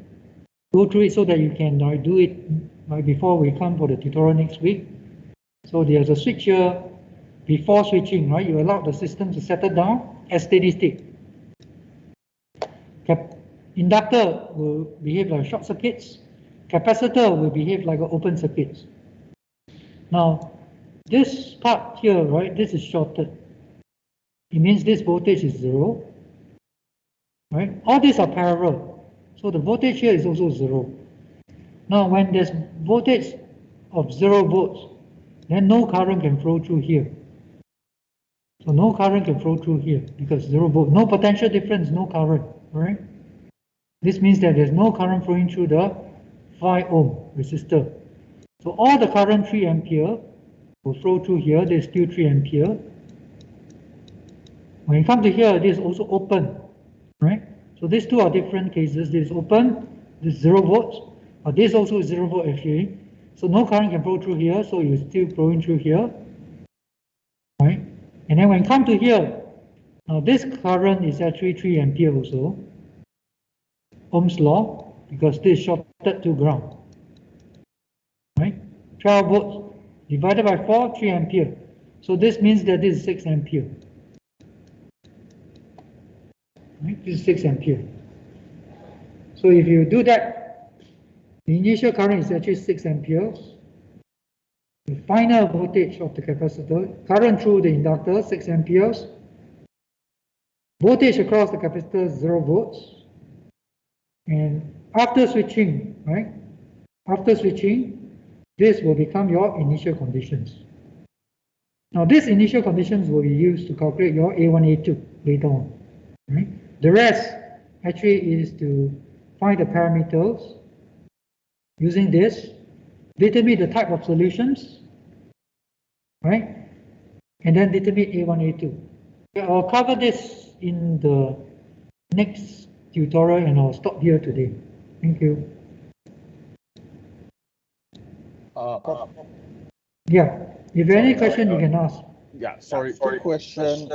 go through it so that you can do it right before we come for the tutorial next week. So there's a switch here. Before switching, right, you allow the system to settle down at steady state. Inductor will behave like short circuits. Capacitor will behave like an open circuit. Now, this part here, right, this is shorted. It means this voltage is 0, right? All these are parallel, so the voltage here is also 0. Now, when there's voltage of 0 volts, then no current can flow through here. So no current can flow through here because 0 volt, no potential difference, no current, right? This means that there's no current flowing through the 5 ohm resistor. So all the current 3 ampere will flow through here. There's still 3 ampere. When you come to here, this is also open, right? So these 2 are different cases. This is open, this is 0 volts, but this also is 0 volt actually. So no current can flow through here, so you're still flowing through here, right? And then when you come to here, now this current is actually 3 ampere also. Ohm's law, because this is shorted to ground, right? 12 volts divided by 4, 3 ampere. So this means that this is 6 ampere. right? This is 6 ampere. So if you do that, the initial current is actually 6 amperes. The final voltage of the capacitor, current through the inductor, 6 amperes. Voltage across the capacitor, 0 volts. And after switching, right? After switching, this will become your initial conditions. Now, these initial conditions will be used to calculate your A1, A2 later on. Right? The rest actually is to find the parameters using this, determine the type of solutions, right? And then determine A1, A2. I'll cover this in the next tutorial and I'll stop here today. Thank you. Yeah, if you have any question, you can ask. Yeah, sorry, quick question.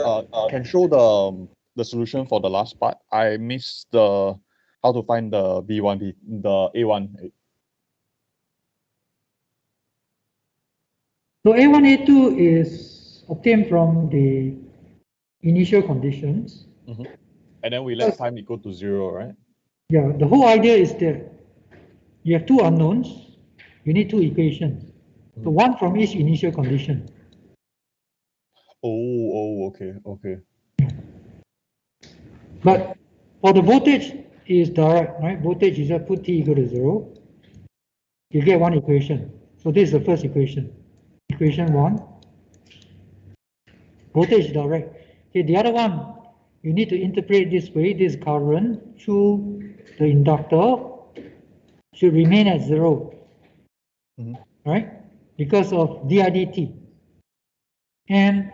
Can show the solution for the last part. I missed the how to find the B1, the A1. So A1, A2 is obtained from the initial conditions. And then we let time equal to 0, right? Yeah, the whole idea is that you have two unknowns, you need two equations. So one from each initial condition. Oh, okay. But for the voltage is direct, right? Voltage is just put t equal to 0. You get one equation. So this is the first equation. Equation 1. Voltage is direct. Okay, the other one, you need to interpret this way. This current through the inductor should remain at 0. Right? Because of dIdt. And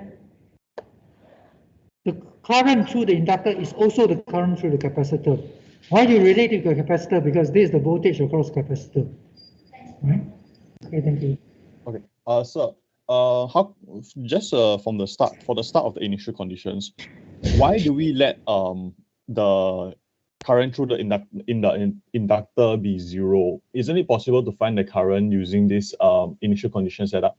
the current through the inductor is also the current through the capacitor. Why do you relate it to the capacitor? Because this is the voltage across capacitor. Right? Okay, thank you. Okay. Sir, how just from the start, for the start of the initial conditions, why do we let the current through the inductor be 0? Isn't it possible to find the current using this initial condition setup?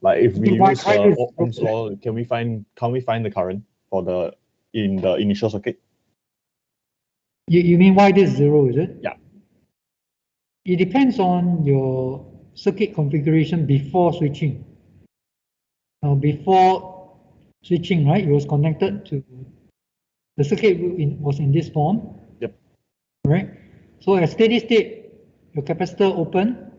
Like if we use Ohm's law, can we find the current for in the initial circuit? You mean why this 0, is it? Yeah. It depends on your circuit configuration before switching. Before switching, right, it was connected to the circuit was in this form. Yep. Right. So at steady state, your capacitor open.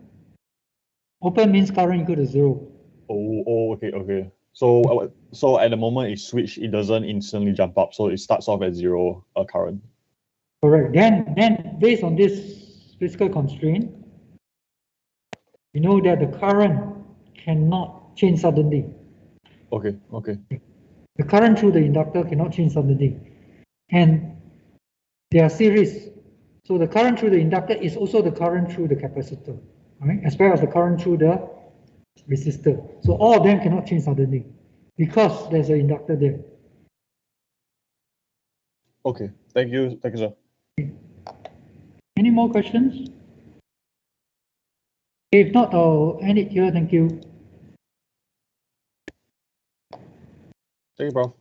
Open means current equal to 0. Oh, okay. So at the moment it switch, it doesn't instantly jump up, so it starts off at 0 current. Correct. Then based on this physical constraint, you know that the current cannot change suddenly. Okay. The current through the inductor cannot change suddenly. And they are series. So the current through the inductor is also the current through the capacitor, right? As well as the current through the resistor. So all of them cannot change suddenly because there's an inductor there. Okay. Thank you, sir. Any more questions? If not, I'll end it here. Thank you. Thank you, Prof.